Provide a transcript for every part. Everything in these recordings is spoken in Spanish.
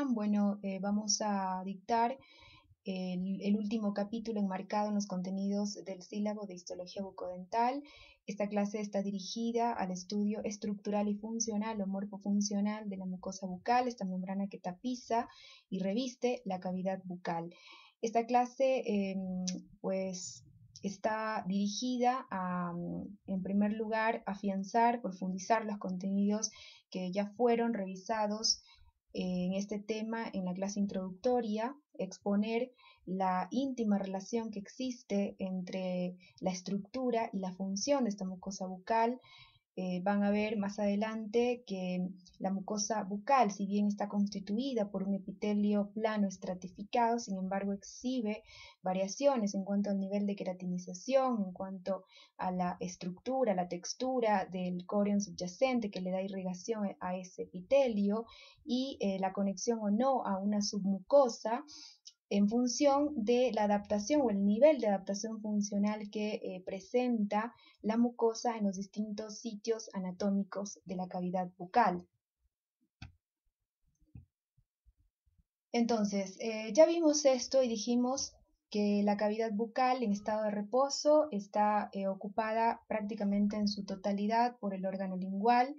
Bueno, vamos a dictar el último capítulo enmarcado en los contenidos del sílabo de histología bucodental. Esta clase está dirigida al estudio estructural y funcional o morfofuncional de la mucosa bucal, esta membrana que tapiza y reviste la cavidad bucal. Esta clase pues está dirigida a, en primer lugar, afianzar, profundizar los contenidos que ya fueron revisados en este tema en la clase introductoria, exponer la íntima relación que existe entre la estructura y la función de esta mucosa bucal. Van a ver más adelante que la mucosa bucal, si bien está constituida por un epitelio plano estratificado, sin embargo exhibe variaciones en cuanto al nivel de queratinización, en cuanto a la estructura, la textura del corion subyacente que le da irrigación a ese epitelio y la conexión o no a una submucosa en función de la adaptación o el nivel de adaptación funcional que presenta la mucosa en los distintos sitios anatómicos de la cavidad bucal. Entonces, ya vimos esto y dijimos que la cavidad bucal en estado de reposo está ocupada prácticamente en su totalidad por el órgano lingual.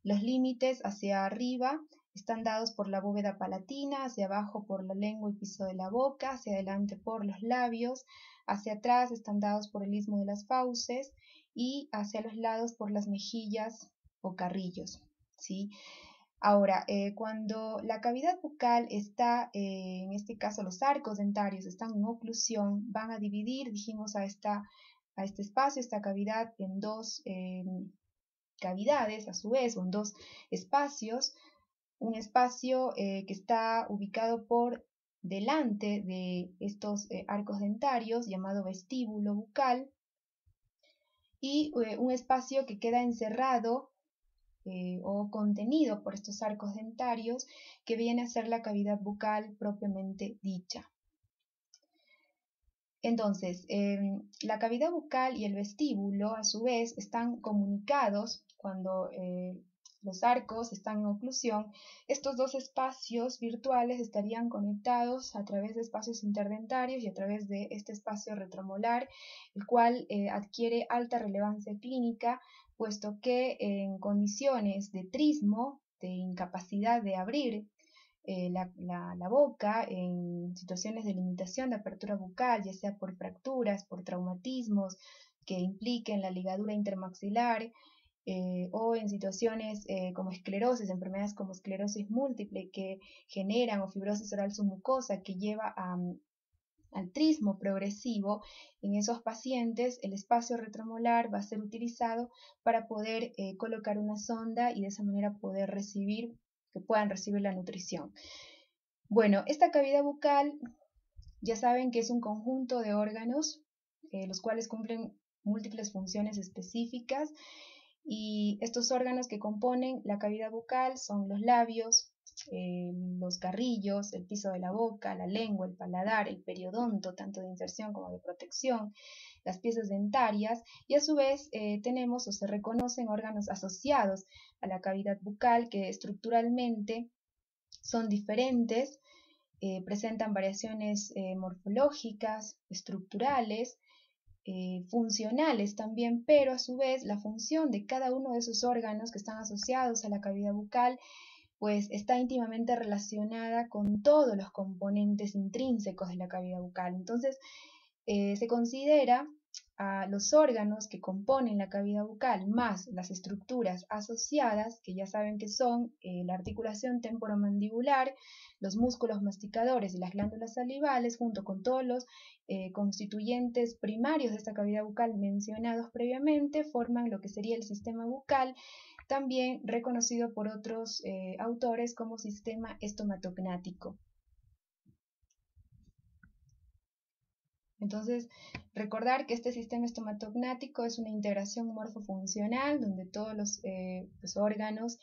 Los límites hacia arriba están dados por la bóveda palatina, hacia abajo por la lengua y piso de la boca, hacia adelante por los labios, hacia atrás están dados por el istmo de las fauces y hacia los lados por las mejillas o carrillos, ¿sí? Ahora, cuando la cavidad bucal está, en este caso los arcos dentarios están en oclusión, van a dividir, dijimos, a este espacio, esta cavidad en dos cavidades, a su vez, o en dos espacios. Un espacio que está ubicado por delante de estos arcos dentarios, llamado vestíbulo bucal, y un espacio que queda encerrado o contenido por estos arcos dentarios, que viene a ser la cavidad bucal propiamente dicha. Entonces, la cavidad bucal y el vestíbulo, a su vez, están comunicados cuando los arcos están en oclusión. Estos dos espacios virtuales estarían conectados a través de espacios interdentarios y a través de este espacio retromolar, el cual adquiere alta relevancia clínica, puesto que en condiciones de trismo, de incapacidad de abrir la boca en situaciones de limitación de apertura bucal, ya sea por fracturas, por traumatismos que impliquen la ligadura intermaxilar, o en situaciones como esclerosis, enfermedades como esclerosis múltiple que generan, o fibrosis oral submucosa que lleva al trismo progresivo. En esos pacientes el espacio retromolar va a ser utilizado para poder colocar una sonda y de esa manera poder recibir, que puedan recibir la nutrición. Bueno, esta cavidad bucal ya saben que es un conjunto de órganos, los cuales cumplen múltiples funciones específicas, y estos órganos que componen la cavidad bucal son los labios, los carrillos, el piso de la boca, la lengua, el paladar, el periodonto, tanto de inserción como de protección, las piezas dentarias, y a su vez tenemos o se reconocen órganos asociados a la cavidad bucal que estructuralmente son diferentes, presentan variaciones morfológicas, estructurales, funcionales también, pero a su vez la función de cada uno de esos órganos que están asociados a la cavidad bucal pues está íntimamente relacionada con todos los componentes intrínsecos de la cavidad bucal. Entonces, se considera a los órganos que componen la cavidad bucal más las estructuras asociadas, que ya saben que son la articulación temporomandibular, los músculos masticadores y las glándulas salivales, junto con todos los constituyentes primarios de esta cavidad bucal mencionados previamente, forman lo que sería el sistema bucal, también reconocido por otros autores como sistema estomatognático. Entonces, recordar que este sistema estomatognático es una integración morfofuncional donde todos los órganos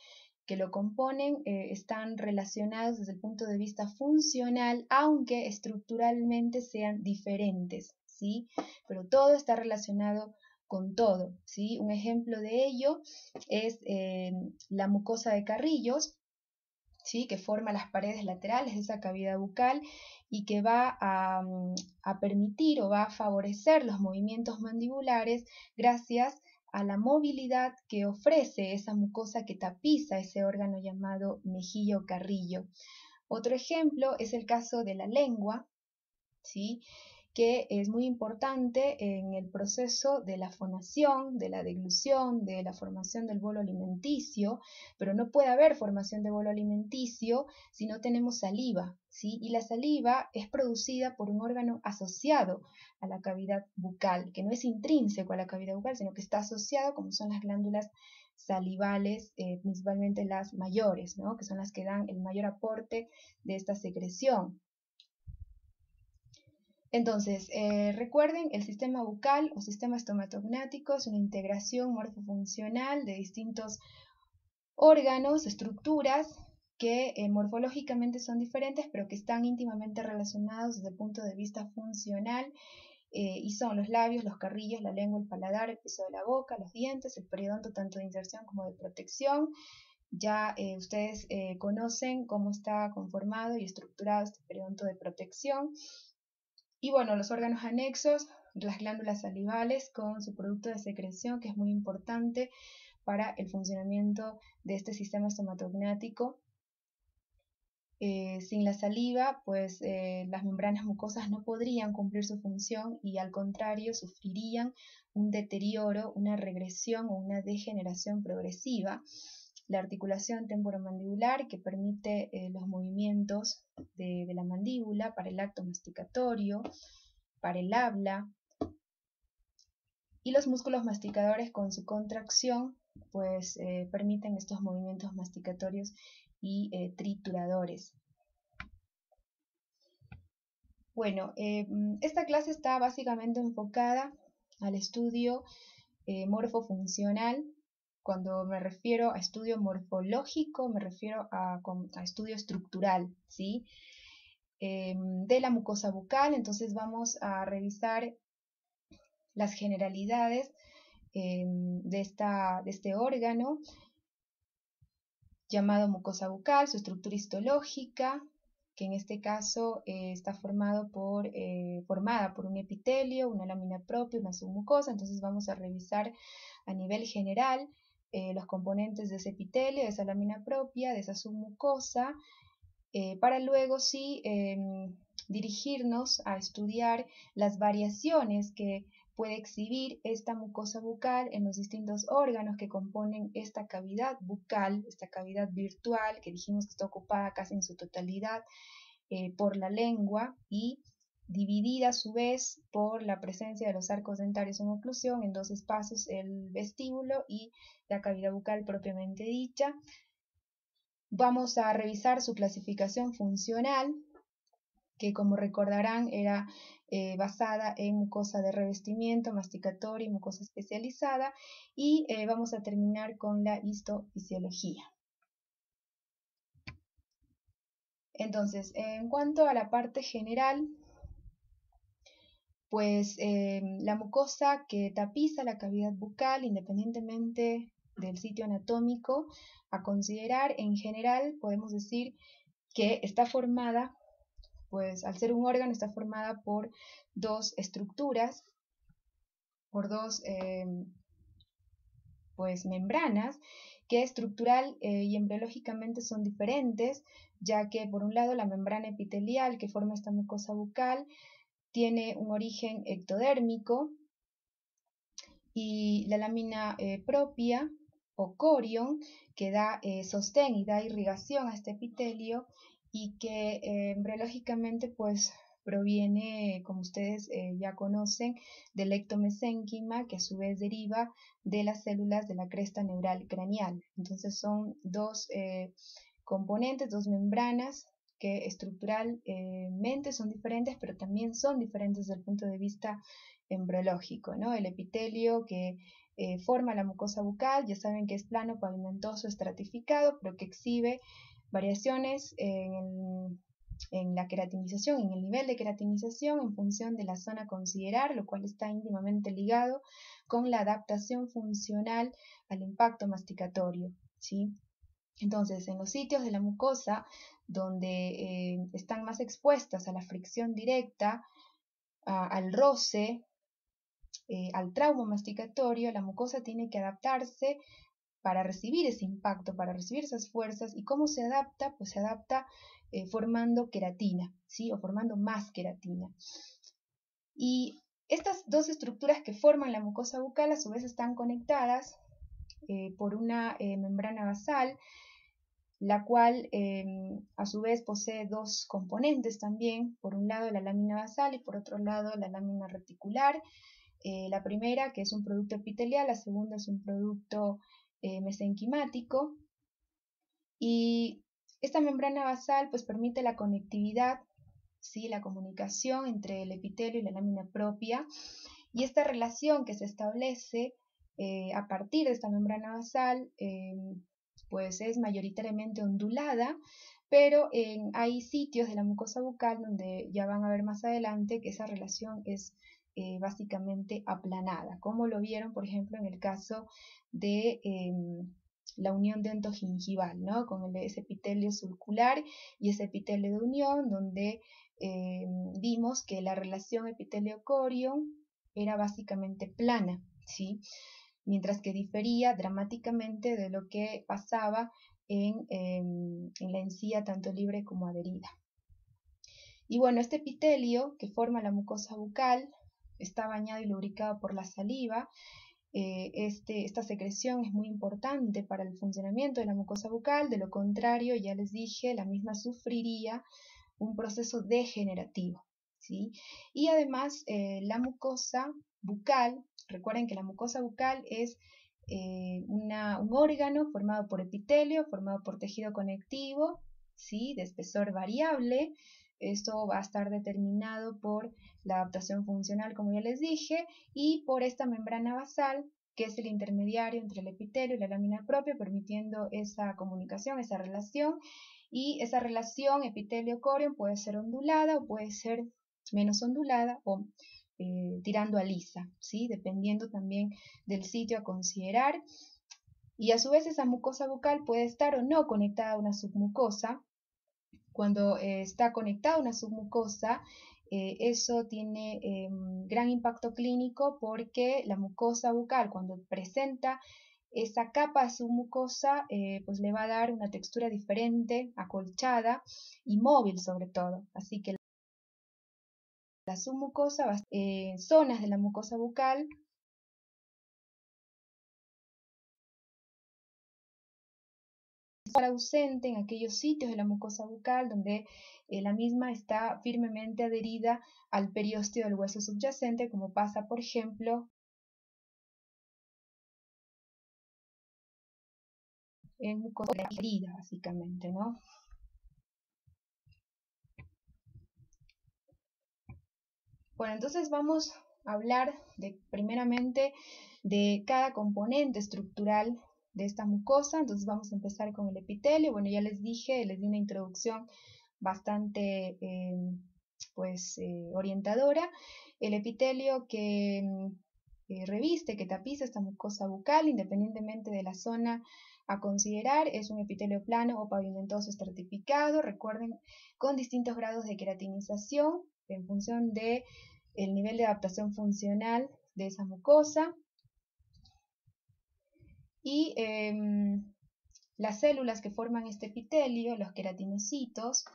que lo componen están relacionados desde el punto de vista funcional, aunque estructuralmente sean diferentes, ¿sí? Pero todo está relacionado con todo, ¿sí? Un ejemplo de ello es la mucosa de carrillos, ¿sí? Que forma las paredes laterales de esa cavidad bucal y que va a permitir o va a favorecer los movimientos mandibulares gracias a la movilidad que ofrece esa mucosa que tapiza ese órgano llamado mejilla o carrillo. Otro ejemplo es el caso de la lengua, ¿sí? Que es muy importante en el proceso de la fonación, de la deglución, de la formación del bolo alimenticio, pero no puede haber formación de bolo alimenticio si no tenemos saliva, ¿sí? Y la saliva es producida por un órgano asociado a la cavidad bucal, que no es intrínseco a la cavidad bucal, sino que está asociado, como son las glándulas salivales, principalmente las mayores, ¿no? Que son las que dan el mayor aporte de esta secreción. Entonces, recuerden, el sistema bucal o sistema estomatognático es una integración morfofuncional de distintos órganos, estructuras que morfológicamente son diferentes, pero que están íntimamente relacionados desde el punto de vista funcional, y son los labios, los carrillos, la lengua, el paladar, el piso de la boca, los dientes, el periodonto tanto de inserción como de protección. Ya ustedes conocen cómo está conformado y estructurado este periodonto de protección. Y bueno, los órganos anexos, las glándulas salivales con su producto de secreción, que es muy importante para el funcionamiento de este sistema estomatognático. Sin la saliva, pues las membranas mucosas no podrían cumplir su función y al contrario sufrirían un deterioro, una regresión o una degeneración progresiva. La articulación temporomandibular que permite los movimientos de la mandíbula para el acto masticatorio, para el habla, y los músculos masticadores con su contracción pues permiten estos movimientos masticatorios y trituradores. Bueno, esta clase está básicamente enfocada al estudio morfofuncional. Cuando me refiero a estudio morfológico, me refiero a estudio estructural, ¿sí? De la mucosa bucal. Entonces vamos a revisar las generalidades de este órgano llamado mucosa bucal, su estructura histológica, que en este caso está formada por un epitelio, una lámina propia, una submucosa. Entonces vamos a revisar a nivel general los componentes de ese epitelio, de esa lámina propia, de esa submucosa, para luego sí dirigirnos a estudiar las variaciones que puede exhibir esta mucosa bucal en los distintos órganos que componen esta cavidad bucal, esta cavidad virtual que dijimos que está ocupada casi en su totalidad por la lengua y dividida a su vez por la presencia de los arcos dentarios en oclusión en dos espacios, el vestíbulo y la cavidad bucal propiamente dicha. Vamos a revisar su clasificación funcional, que como recordarán era basada en mucosa de revestimiento, masticatoria y mucosa especializada, y vamos a terminar con la histofisiología. Entonces, en cuanto a la parte general, pues la mucosa que tapiza la cavidad bucal, independientemente del sitio anatómico a considerar, en general podemos decir que está formada, pues al ser un órgano está formada por dos estructuras, por dos pues membranas que estructural y embriológicamente son diferentes, ya que por un lado la membrana epitelial que forma esta mucosa bucal tiene un origen ectodérmico y la lámina propia o corion que da sostén y da irrigación a este epitelio y que embriológicamente pues proviene, como ustedes ya conocen, del ectomesénquima, que a su vez deriva de las células de la cresta neural craneal. Entonces son dos componentes, dos membranas que estructuralmente son diferentes, pero también son diferentes desde el punto de vista embriológico, ¿no? El epitelio que forma la mucosa bucal, ya saben que es plano, pavimentoso, estratificado, pero que exhibe variaciones en la queratinización, en el nivel de queratinización en función de la zona a considerar, lo cual está íntimamente ligado con la adaptación funcional al impacto masticatorio, ¿sí? Entonces, en los sitios de la mucosa donde están más expuestas a la fricción directa, al roce, al trauma masticatorio, la mucosa tiene que adaptarse para recibir ese impacto, para recibir esas fuerzas. ¿Y cómo se adapta? Pues se adapta formando queratina, ¿sí? O formando más queratina. Y estas dos estructuras que forman la mucosa bucal a su vez están conectadas por una membrana basal, la cual a su vez posee dos componentes también, por un lado la lámina basal y por otro lado la lámina reticular. La primera, que es un producto epitelial, la segunda es un producto mesenquimático, y esta membrana basal pues permite la conectividad, ¿sí? La comunicación entre el epitelio y la lámina propia, y esta relación que se establece a partir de esta membrana basal pues es mayoritariamente ondulada, pero hay sitios de la mucosa bucal donde ya van a ver más adelante que esa relación es básicamente aplanada, como lo vieron por ejemplo en el caso de la unión dentogingival, ¿no? Con ese epitelio sulcular y ese epitelio de unión, donde vimos que la relación epitelio-corion era básicamente plana, ¿sí? Mientras que difería dramáticamente de lo que pasaba en la encía tanto libre como adherida. Y bueno, este epitelio que forma la mucosa bucal está bañado y lubricado por la saliva. Esta secreción es muy importante para el funcionamiento de la mucosa bucal, de lo contrario, ya les dije, la misma sufriría un proceso degenerativo, ¿sí? Y además la mucosa bucal, recuerden que la mucosa bucal es un órgano formado por epitelio, formado por tejido conectivo, ¿sí? De espesor variable. Esto va a estar determinado por la adaptación funcional, como ya les dije, y por esta membrana basal, que es el intermediario entre el epitelio y la lámina propia, permitiendo esa comunicación, esa relación. Y esa relación epitelio-corion puede ser ondulada o puede ser menos ondulada o tirando a lisa, ¿sí? Dependiendo también del sitio a considerar. Y a su vez esa mucosa bucal puede estar o no conectada a una submucosa. Cuando está conectada a una submucosa, eso tiene gran impacto clínico porque la mucosa bucal, cuando presenta esa capa submucosa, pues le va a dar una textura diferente, acolchada y móvil sobre todo. Así que la submucosa va a estar zonas de la mucosa bucal estar ausente en aquellos sitios de la mucosa bucal donde la misma está firmemente adherida al periósteo del hueso subyacente, como pasa, por ejemplo, en mucosa adherida, básicamente, ¿no? Bueno, entonces vamos a hablar primeramente de cada componente estructural de esta mucosa. Entonces vamos a empezar con el epitelio. Bueno, ya les dije, les di una introducción bastante orientadora. El epitelio que reviste, que tapiza esta mucosa bucal, independientemente de la zona a considerar, es un epitelio plano o pavimentoso estratificado, recuerden, con distintos grados de queratinización en función de el nivel de adaptación funcional de esa mucosa. Y las células que forman este epitelio, los queratinocitos,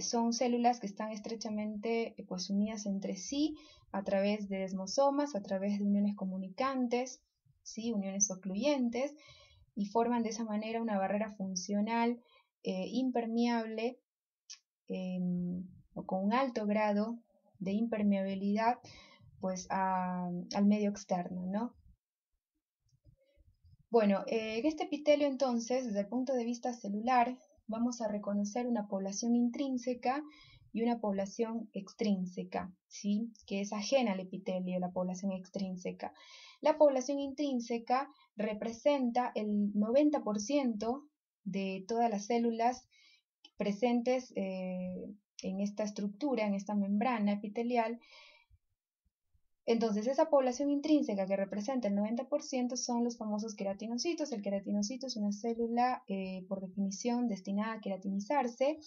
son células que están estrechamente pues, unidas entre sí a través de desmosomas, a través de uniones comunicantes, ¿sí? Uniones ocluyentes, y forman de esa manera una barrera funcional impermeable o con un alto grado de impermeabilidad pues, al medio externo, ¿no? Bueno, en este epitelio entonces, desde el punto de vista celular, vamos a reconocer una población intrínseca y una población extrínseca, ¿sí? Que es ajena al epitelio, la población extrínseca. La población intrínseca representa el 90% de todas las células presentes en esta estructura, en esta membrana epitelial, Entonces, esa población intrínseca que representa el 90% son los famosos queratinocitos. El queratinocito es una célula, por definición, destinada a queratinizarse.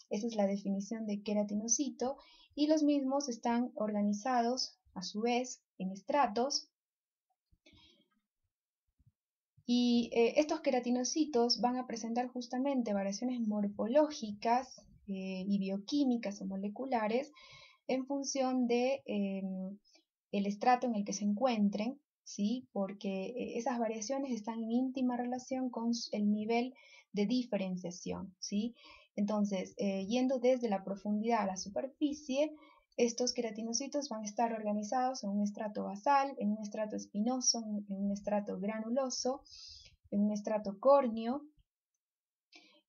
Esa es la definición de queratinocito. Y los mismos están organizados, a su vez, en estratos. Y estos queratinocitos van a presentar justamente variaciones morfológicas y bioquímicas o moleculares en función de el estrato en el que se encuentren, ¿sí? Porque esas variaciones están en íntima relación con el nivel de diferenciación, ¿sí? Entonces, yendo desde la profundidad a la superficie, estos queratinocitos van a estar organizados en un estrato basal, en un estrato espinoso, en un estrato granuloso, en un estrato córneo.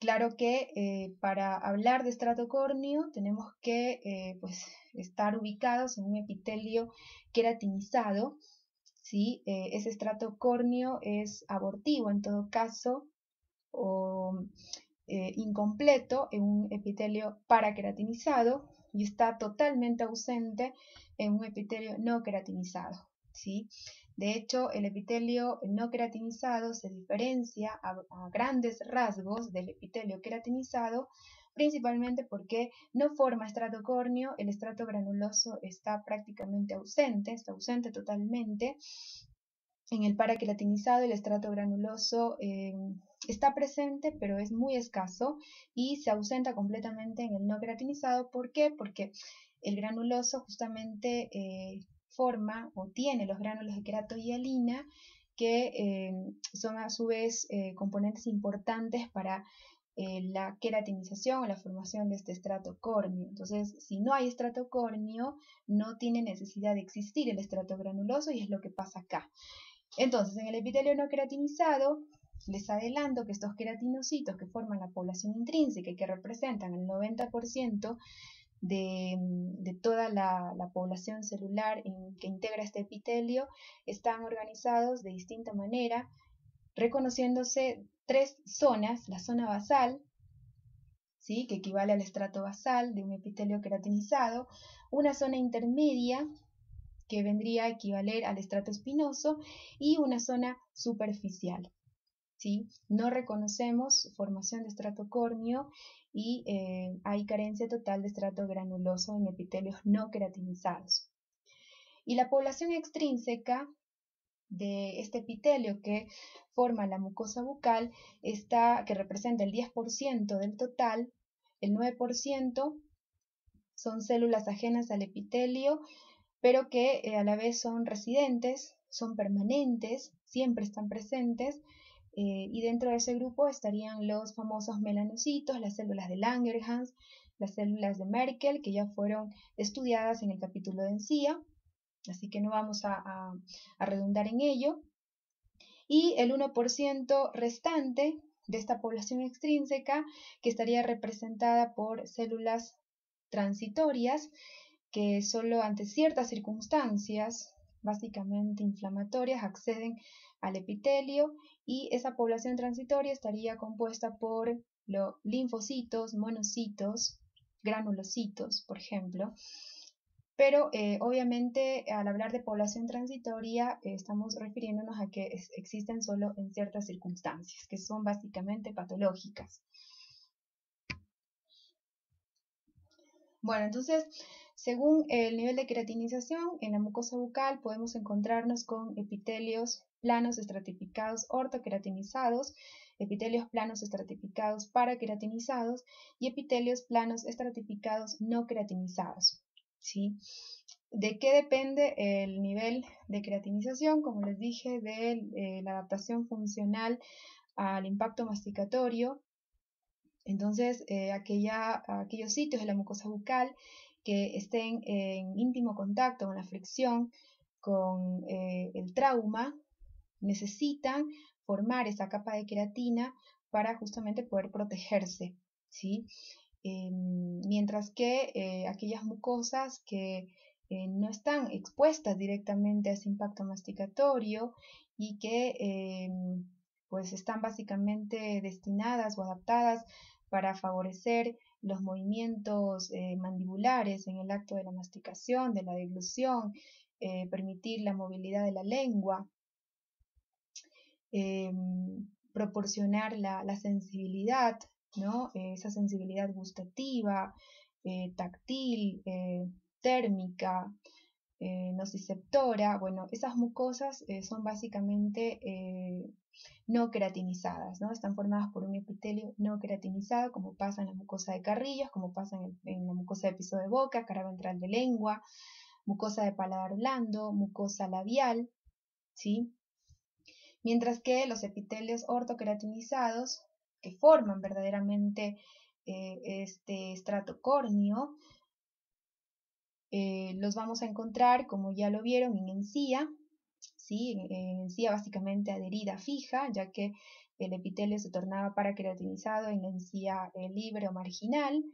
Claro que para hablar de estrato córneo tenemos que pues, estar ubicados en un epitelio queratinizado, ¿sí? Ese estrato córneo es abortivo en todo caso o incompleto en un epitelio paraqueratinizado y está totalmente ausente en un epitelio no queratinizado, ¿sí? De hecho, el epitelio no queratinizado se diferencia a grandes rasgos del epitelio queratinizado, principalmente porque no forma estrato córneo, el estrato granuloso está prácticamente ausente, está ausente totalmente. En el paraqueratinizado el estrato granuloso está presente, pero es muy escaso y se ausenta completamente en el no queratinizado. ¿Por qué? Porque el granuloso justamente forma o tiene los gránulos de queratohialina que son a su vez componentes importantes para la queratinización o la formación de este estrato córneo. Entonces, si no hay estrato córneo, no tiene necesidad de existir el estrato granuloso y es lo que pasa acá. Entonces, en el epitelio no queratinizado, les adelanto que estos queratinocitos que forman la población intrínseca y que representan el 90% de toda la población celular que integra este epitelio, están organizados de distinta manera, reconociéndose tres zonas: la zona basal, ¿sí?, que equivale al estrato basal de un epitelio queratinizado; una zona intermedia, que vendría a equivaler al estrato espinoso; y una zona superficial, ¿sí? No reconocemos formación de estrato córneo y hay carencia total de estrato granuloso en epitelios no queratinizados. Y la población extrínseca de este epitelio que forma la mucosa bucal, que representa el 10% del total, el 9% son células ajenas al epitelio, pero que a la vez son residentes, son permanentes, siempre están presentes, y dentro de ese grupo estarían los famosos melanocitos, las células de Langerhans, las células de Merkel, que ya fueron estudiadas en el capítulo de encía, así que no vamos a redundar en ello. Y el 1% restante de esta población extrínseca, que estaría representada por células transitorias, que solo ante ciertas circunstancias, básicamente inflamatorias, acceden al epitelio, y esa población transitoria estaría compuesta por los linfocitos, monocitos, granulocitos, por ejemplo. Pero obviamente al hablar de población transitoria estamos refiriéndonos a que existen solo en ciertas circunstancias, que son básicamente patológicas. Bueno, entonces, según el nivel de queratinización, en la mucosa bucal podemos encontrarnos con epitelios planos estratificados ortoqueratinizados, epitelios planos estratificados paraqueratinizados y epitelios planos estratificados no queratinizados, ¿sí? ¿De qué depende el nivel de queratinización? Como les dije, de la adaptación funcional al impacto masticatorio. Entonces, aquellos sitios de la mucosa bucal que estén en íntimo contacto con la fricción, con el trauma, necesitan formar esa capa de queratina para justamente poder protegerse, ¿sí? Mientras que aquellas mucosas que no están expuestas directamente a ese impacto masticatorio y que pues están básicamente destinadas o adaptadas para favorecer los movimientos mandibulares en el acto de la masticación, de la deglución, permitir la movilidad de la lengua, proporcionar la sensibilidad, ¿no? Esa sensibilidad gustativa, táctil, térmica, nociceptora. Bueno, esas mucosas son básicamente no queratinizadas, ¿no? Están formadas por un epitelio no queratinizado, como pasa en la mucosa de carrillos, como pasa en la mucosa de piso de boca, cara ventral de lengua, mucosa de paladar blando, mucosa labial, ¿sí? Mientras que los epitelios ortoqueratinizados, que forman verdaderamente este estrato córneo, los vamos a encontrar, como ya lo vieron, en encía, ¿sí? En encía básicamente adherida fija, ya que el epitelio se tornaba paraqueratinizado en la encía libre o marginal,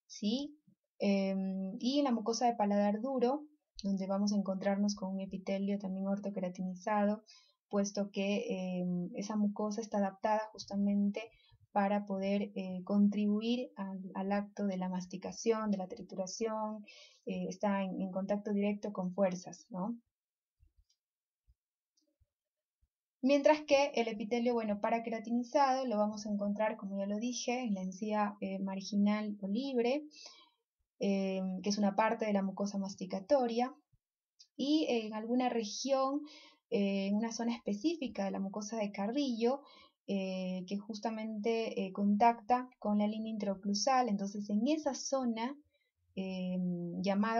¿sí? Y en la mucosa de paladar duro, donde vamos a encontrarnos con un epitelio también ortoqueratinizado, puesto que esa mucosa está adaptada justamente para poder contribuir al acto de la masticación, de la trituración, está en contacto directo con fuerzas, ¿no? Mientras que el epitelio, bueno, paraqueratinizado lo vamos a encontrar, como ya lo dije, en la encía marginal o libre, que es una parte de la mucosa masticatoria, y en alguna región, en una zona específica de la mucosa de carrillo, que justamente contacta con la línea intraoclusal. Entonces, en esa zona,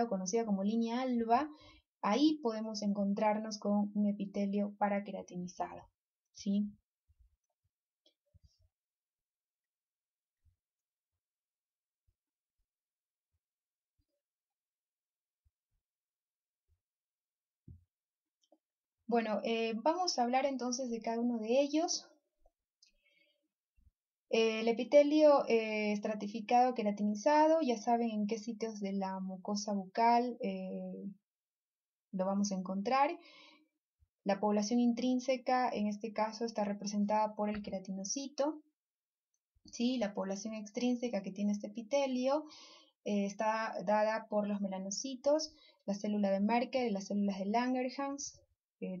conocida como línea alba, ahí podemos encontrarnos con un epitelio paraqueratinizado, ¿sí? Bueno, vamos a hablar entonces de cada uno de ellos. El epitelio estratificado queratinizado, ya saben en qué sitios de la mucosa bucal lo vamos a encontrar. La población intrínseca en este caso está representada por el queratinocito, ¿sí? La población extrínseca que tiene este epitelio está dada por los melanocitos, la célula de Merkel y las células de Langerhans.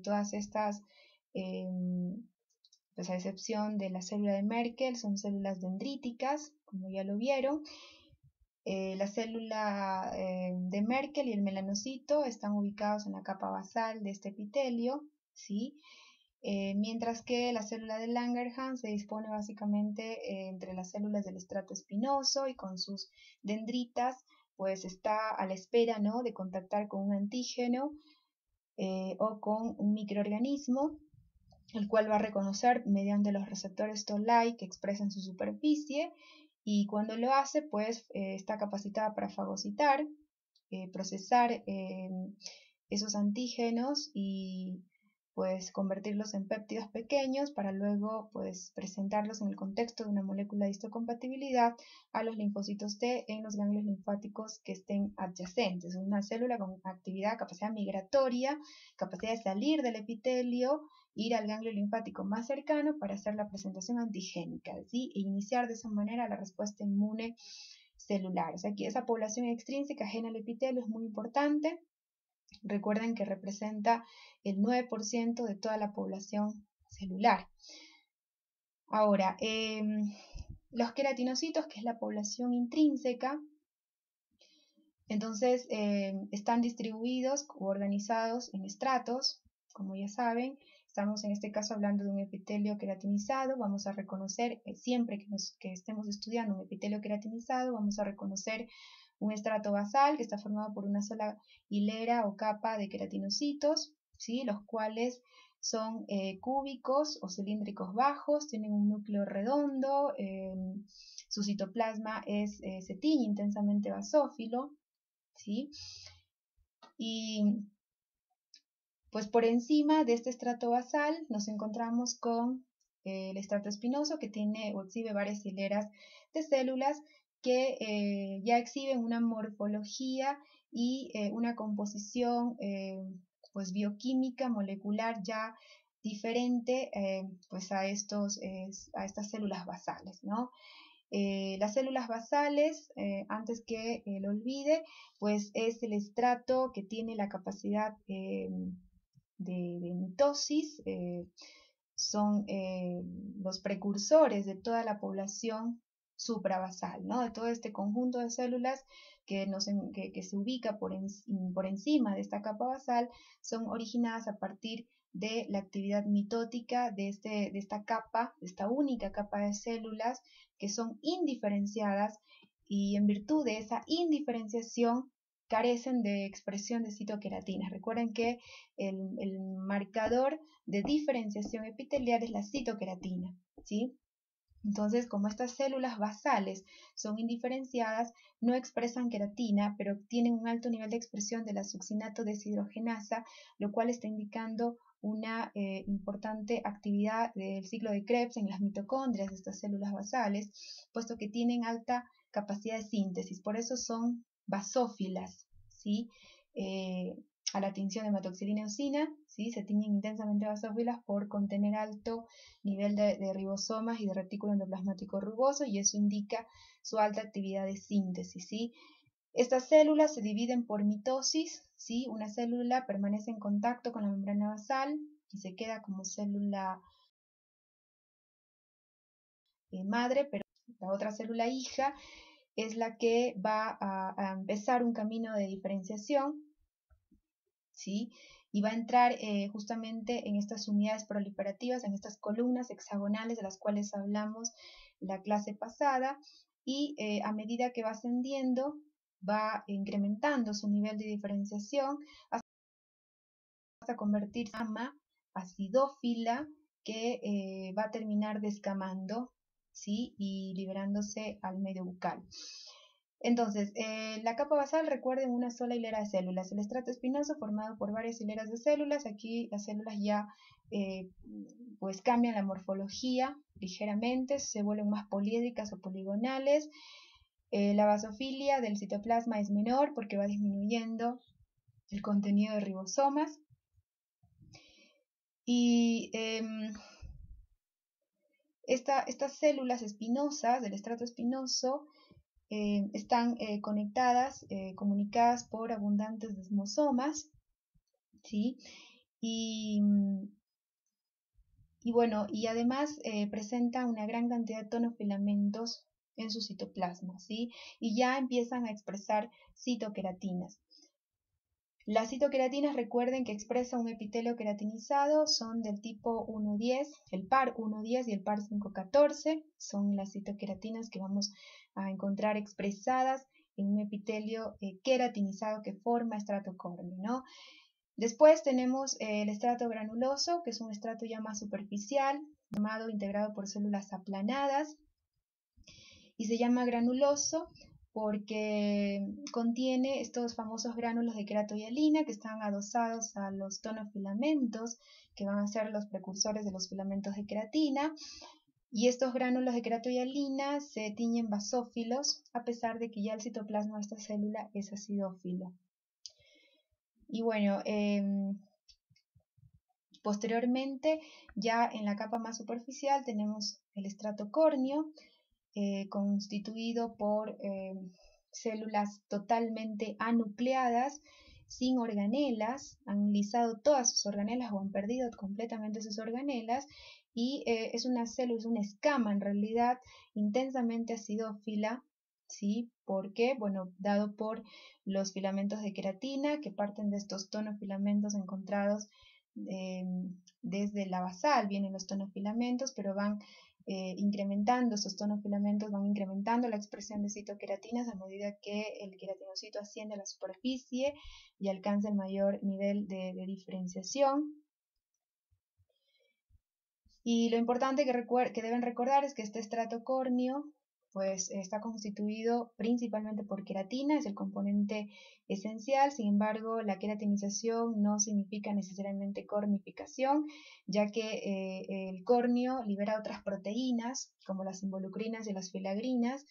Todas estas, pues a excepción de la célula de Merkel, son células dendríticas, como ya lo vieron. La célula de Merkel y el melanocito están ubicados en la capa basal de este epitelio, ¿sí? Mientras que la célula de Langerhans se dispone básicamente entre las células del estrato espinoso y con sus dendritas, pues está a la espera, ¿no?, de contactar con un antígeno o con un microorganismo, el cual va a reconocer mediante los receptores Toll-like que expresan su superficie, y cuando lo hace, pues está capacitada para fagocitar, procesar esos antígenos y pues convertirlos en péptidos pequeños para luego pues presentarlos en el contexto de una molécula de histocompatibilidad a los linfocitos T en los ganglios linfáticos que estén adyacentes. Una célula con actividad, capacidad migratoria, capacidad de salir del epitelio, ir al ganglio linfático más cercano para hacer la presentación antigénica, ¿sí? E iniciar de esa manera la respuesta inmune celular. O sea, que esa población extrínseca ajena al epitelio es muy importante. Recuerden que representa el 9% de toda la población celular. Ahora, los queratinocitos, que es la población intrínseca, entonces están distribuidos o organizados en estratos, como ya saben. Estamos en este caso hablando de un epitelio queratinizado. Vamos a reconocer, siempre que estemos estudiando un epitelio queratinizado, vamos a reconocer un estrato basal que está formado por una sola hilera o capa de queratinocitos, ¿sí?, los cuales son cúbicos o cilíndricos bajos, tienen un núcleo redondo, su citoplasma se tiñe intensamente basófilo, ¿sí? Y pues por encima de este estrato basal nos encontramos con el estrato espinoso, que tiene o exhibe varias hileras de células que ya exhiben una morfología y una composición pues bioquímica molecular ya diferente pues a estas células basales, ¿no? Las células basales, antes que lo olvide, pues es el estrato que tiene la capacidad de mitosis, son los precursores de toda la población suprabasal, ¿no? De todo este conjunto de células que se ubica por encima de esta capa basal, son originadas a partir de la actividad mitótica de esta capa, de esta única capa de células que son indiferenciadas, y en virtud de esa indiferenciación carecen de expresión de citoqueratinas. Recuerden que el marcador de diferenciación epitelial es la citoqueratina, ¿sí? Entonces, como estas células basales son indiferenciadas, no expresan queratina, pero tienen un alto nivel de expresión de la succinato deshidrogenasa, lo cual está indicando una importante actividad del ciclo de Krebs en las mitocondrias de estas células basales, puesto que tienen alta capacidad de síntesis, por eso son basófilas, ¿sí? A la tinción de hematoxilina eosina, ¿sí? Se tiñen intensamente basófilas por contener alto nivel de ribosomas y de retículo endoplasmático rugoso, y eso indica su alta actividad de síntesis, ¿sí? Estas células se dividen por mitosis, ¿sí? Una célula permanece en contacto con la membrana basal y se queda como célula madre, pero la otra célula hija es la que va a empezar un camino de diferenciación, ¿sí? Y va a entrar justamente en estas unidades proliferativas, en estas columnas hexagonales de las cuales hablamos la clase pasada, y a medida que va ascendiendo, va incrementando su nivel de diferenciación hasta convertirse en una acidófila que va a terminar descamando, ¿sí? Y liberándose al medio bucal. Entonces, la capa basal, recuerden, una sola hilera de células. El estrato espinoso formado por varias hileras de células. Aquí las células ya pues cambian la morfología ligeramente, se vuelven más poliédricas o poligonales. La basofilia del citoplasma es menor porque va disminuyendo el contenido de ribosomas. Y estas células espinosas del estrato espinoso están conectadas, comunicadas por abundantes desmosomas, ¿sí? Y bueno, y además presenta una gran cantidad de tonofilamentos en su citoplasma, ¿sí? Y ya empiezan a expresar citoqueratinas. Las citoqueratinas, recuerden que expresa un epitelio queratinizado, son del tipo 1,10, el par 1,10 y el par 5,14, son las citoqueratinas que vamos a encontrar expresadas en un epitelio queratinizado que forma estrato córneo, ¿no? Después tenemos el estrato granuloso, que es un estrato ya más superficial, formado, integrado por células aplanadas, y se llama granuloso porque contiene estos famosos gránulos de queratohialina que están adosados a los tonofilamentos, que van a ser los precursores de los filamentos de queratina, y estos gránulos de queratohialina se tiñen basófilos, a pesar de que ya el citoplasma de esta célula es acidófilo. Y bueno, posteriormente, ya en la capa más superficial, tenemos el estrato córneo, constituido por células totalmente anucleadas, sin organelas, han lisado todas sus organelas o han perdido completamente sus organelas, y es una célula, es una escama en realidad intensamente acidófila, ¿sí? ¿Por qué? Bueno, dado por los filamentos de queratina que parten de estos tonofilamentos encontrados desde la basal, vienen los tonofilamentos, pero van incrementando esos tonofilamentos, van incrementando la expresión de citoqueratinas a medida que el queratinocito asciende a la superficie y alcanza el mayor nivel de diferenciación. Y lo importante que deben recordar es que este estrato córneo pues está constituido principalmente por queratina, es el componente esencial. Sin embargo, la queratinización no significa necesariamente cornificación, ya que el córneo libera otras proteínas, como las involucrinas y las filagrinas.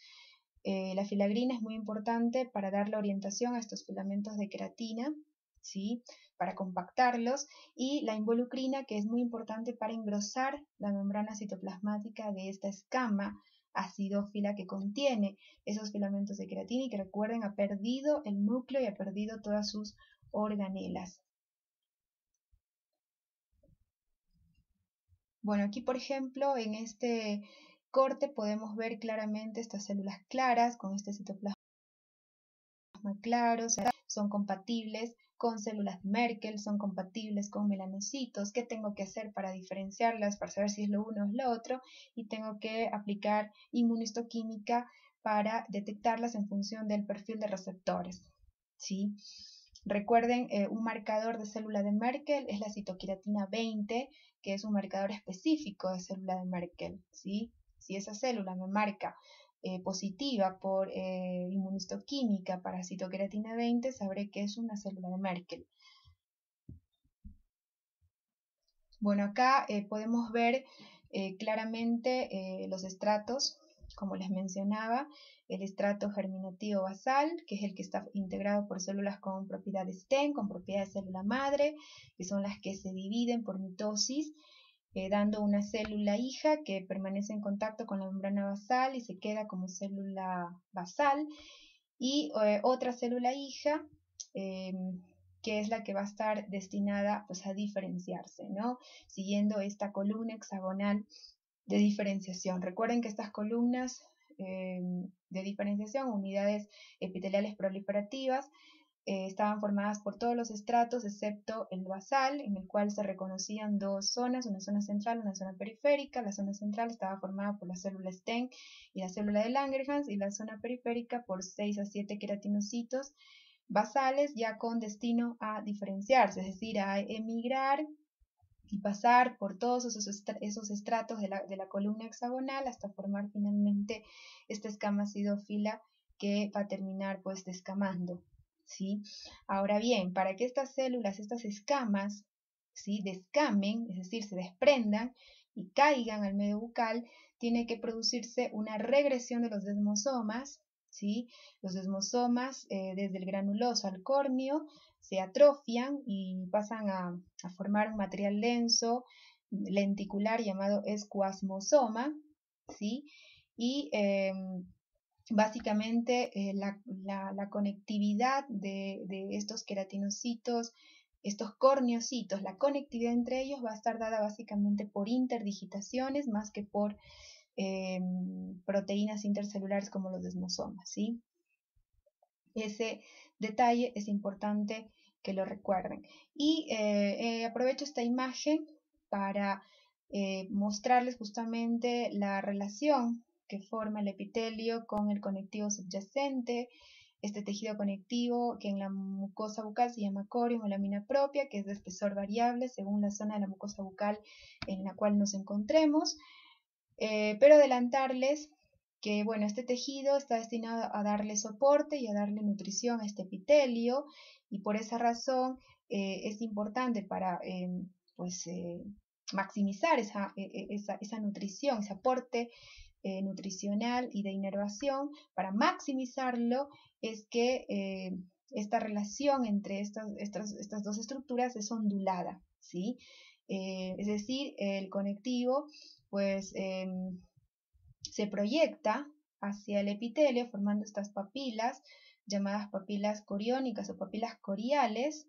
La filagrina es muy importante para dar la orientación a estos filamentos de queratina, ¿sí? Para compactarlos, y la involucrina, que es muy importante para engrosar la membrana citoplasmática de esta escama acidófila que contiene esos filamentos de queratina y que, recuerden, ha perdido el núcleo y ha perdido todas sus organelas. Bueno, aquí por ejemplo en este corte podemos ver claramente estas células claras con este citoplasma claro, son compatibles con células de Merkel, son compatibles con melanocitos. ¿Qué tengo que hacer para diferenciarlas, para saber si es lo uno o es lo otro? Y tengo que aplicar inmunistoquímica para detectarlas en función del perfil de receptores, ¿sí? Recuerden, un marcador de célula de Merkel es la citoqueratina 20, que es un marcador específico de célula de Merkel, ¿sí? Si esa célula me marca positiva por inmunistoquímica para citoqueratina 20, sabré que es una célula de Merkel. Bueno, acá podemos ver claramente los estratos, como les mencionaba, el estrato germinativo basal, que es el que está integrado por células con propiedades STEM, con propiedades de célula madre, que son las que se dividen por mitosis, dando una célula hija que permanece en contacto con la membrana basal y se queda como célula basal, y otra célula hija, que es la que va a estar destinada pues, a diferenciarse, ¿no? Siguiendo esta columna hexagonal de diferenciación. Recuerden que estas columnas de diferenciación, unidades epiteliales proliferativas, estaban formadas por todos los estratos excepto el basal, en el cual se reconocían dos zonas, una zona central, una zona periférica. La zona central estaba formada por la célula STEM y la célula de Langerhans, y la zona periférica por 6 a 7 queratinocitos basales ya con destino a diferenciarse, es decir, a emigrar y pasar por todos esos estratos de la columna hexagonal hasta formar finalmente esta escama acidófila que va a terminar pues descamando, ¿sí? Ahora bien, para que estas células, estas escamas, ¿sí?, descamen, es decir, se desprendan y caigan al medio bucal, tiene que producirse una regresión de los desmosomas, ¿sí? Los desmosomas desde el granuloso al córneo se atrofian y pasan a formar un material denso, lenticular, llamado escuasmosoma, ¿sí? Y básicamente la conectividad de estos queratinocitos, estos corneocitos, la conectividad entre ellos va a estar dada básicamente por interdigitaciones más que por proteínas intercelulares como los desmosomas, ¿sí? Ese detalle es importante que lo recuerden. Y aprovecho esta imagen para mostrarles justamente la relación que forma el epitelio con el conectivo subyacente, este tejido conectivo que en la mucosa bucal se llama corium o lámina propia, que es de espesor variable según la zona de la mucosa bucal en la cual nos encontremos. Pero adelantarles que bueno, este tejido está destinado a darle soporte y a darle nutrición a este epitelio, y por esa razón es importante para pues, maximizar esa nutrición, ese aporte nutricional y de inervación. Para maximizarlo es que esta relación entre estas dos estructuras es ondulada, ¿sí? Es decir, el conectivo pues se proyecta hacia el epitelio formando estas papilas llamadas papilas coriónicas o papilas coriales,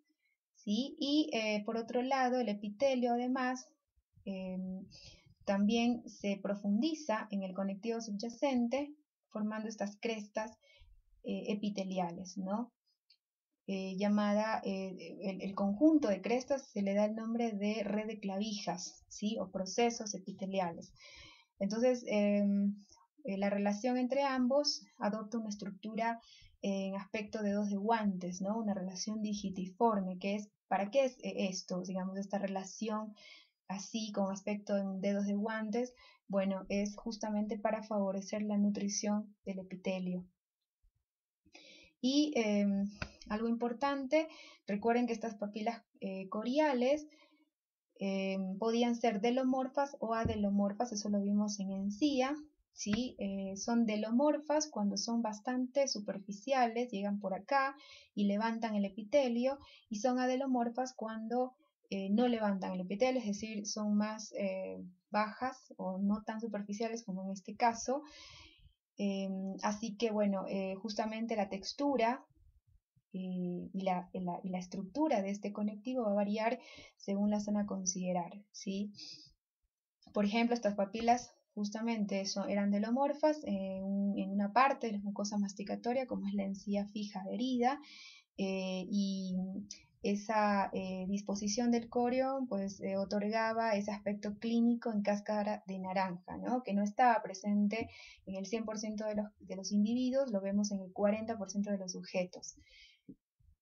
¿sí? Y por otro lado el epitelio además también se profundiza en el conectivo subyacente formando estas crestas epiteliales, ¿no? Llamada, el conjunto de crestas se le da el nombre de red de clavijas, ¿sí? O procesos epiteliales. Entonces, la relación entre ambos adopta una estructura en aspecto de dedos de guantes, ¿no? Una relación digitiforme, que es, ¿para qué es esto? Digamos, esta relación así con aspecto en dedos de guantes, bueno, es justamente para favorecer la nutrición del epitelio. Y algo importante, recuerden que estas papilas coriales podían ser delomorfas o adelomorfas, eso lo vimos en encía, ¿sí? Son delomorfas cuando son bastante superficiales, llegan por acá y levantan el epitelio, y son adelomorfas cuando no levantan el epitelio, es decir, son más bajas o no tan superficiales como en este caso. Así que bueno, justamente la textura y la estructura de este conectivo va a variar según la zona a considerar, ¿sí? Por ejemplo, estas papilas justamente eran delomorfas en una parte de la mucosa masticatoria, como es la encía fija adherida, y esa disposición del corión pues otorgaba ese aspecto clínico en cáscara de naranja, ¿no? Que no estaba presente en el 100% de los individuos, lo vemos en el 40% de los sujetos.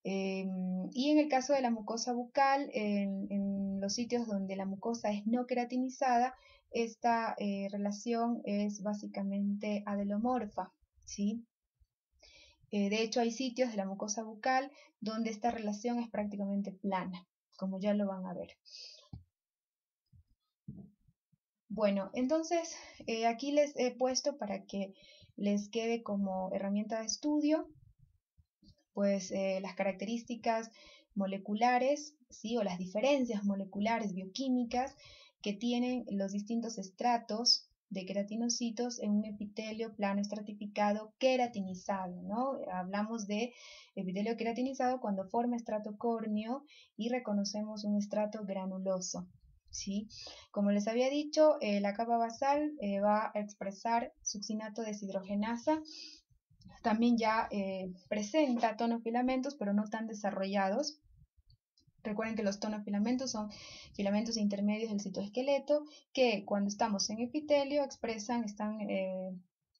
Y en el caso de la mucosa bucal, en los sitios donde la mucosa es no queratinizada, esta relación es básicamente adelomorfa, ¿sí? De hecho, hay sitios de la mucosa bucal donde esta relación es prácticamente plana, como ya lo van a ver. Bueno, entonces aquí les he puesto para que les quede como herramienta de estudio pues las características moleculares, ¿sí? O las diferencias moleculares bioquímicas que tienen los distintos estratos de queratinocitos en un epitelio plano estratificado queratinizado, ¿no? Hablamos de epitelio queratinizado cuando forma estrato córneo y reconocemos un estrato granuloso, ¿sí? Como les había dicho, la capa basal va a expresar succinato deshidrogenasa. También ya presenta tonofilamentos, pero no tan desarrollados. Recuerden que los tonofilamentos son filamentos intermedios del citoesqueleto que cuando estamos en epitelio están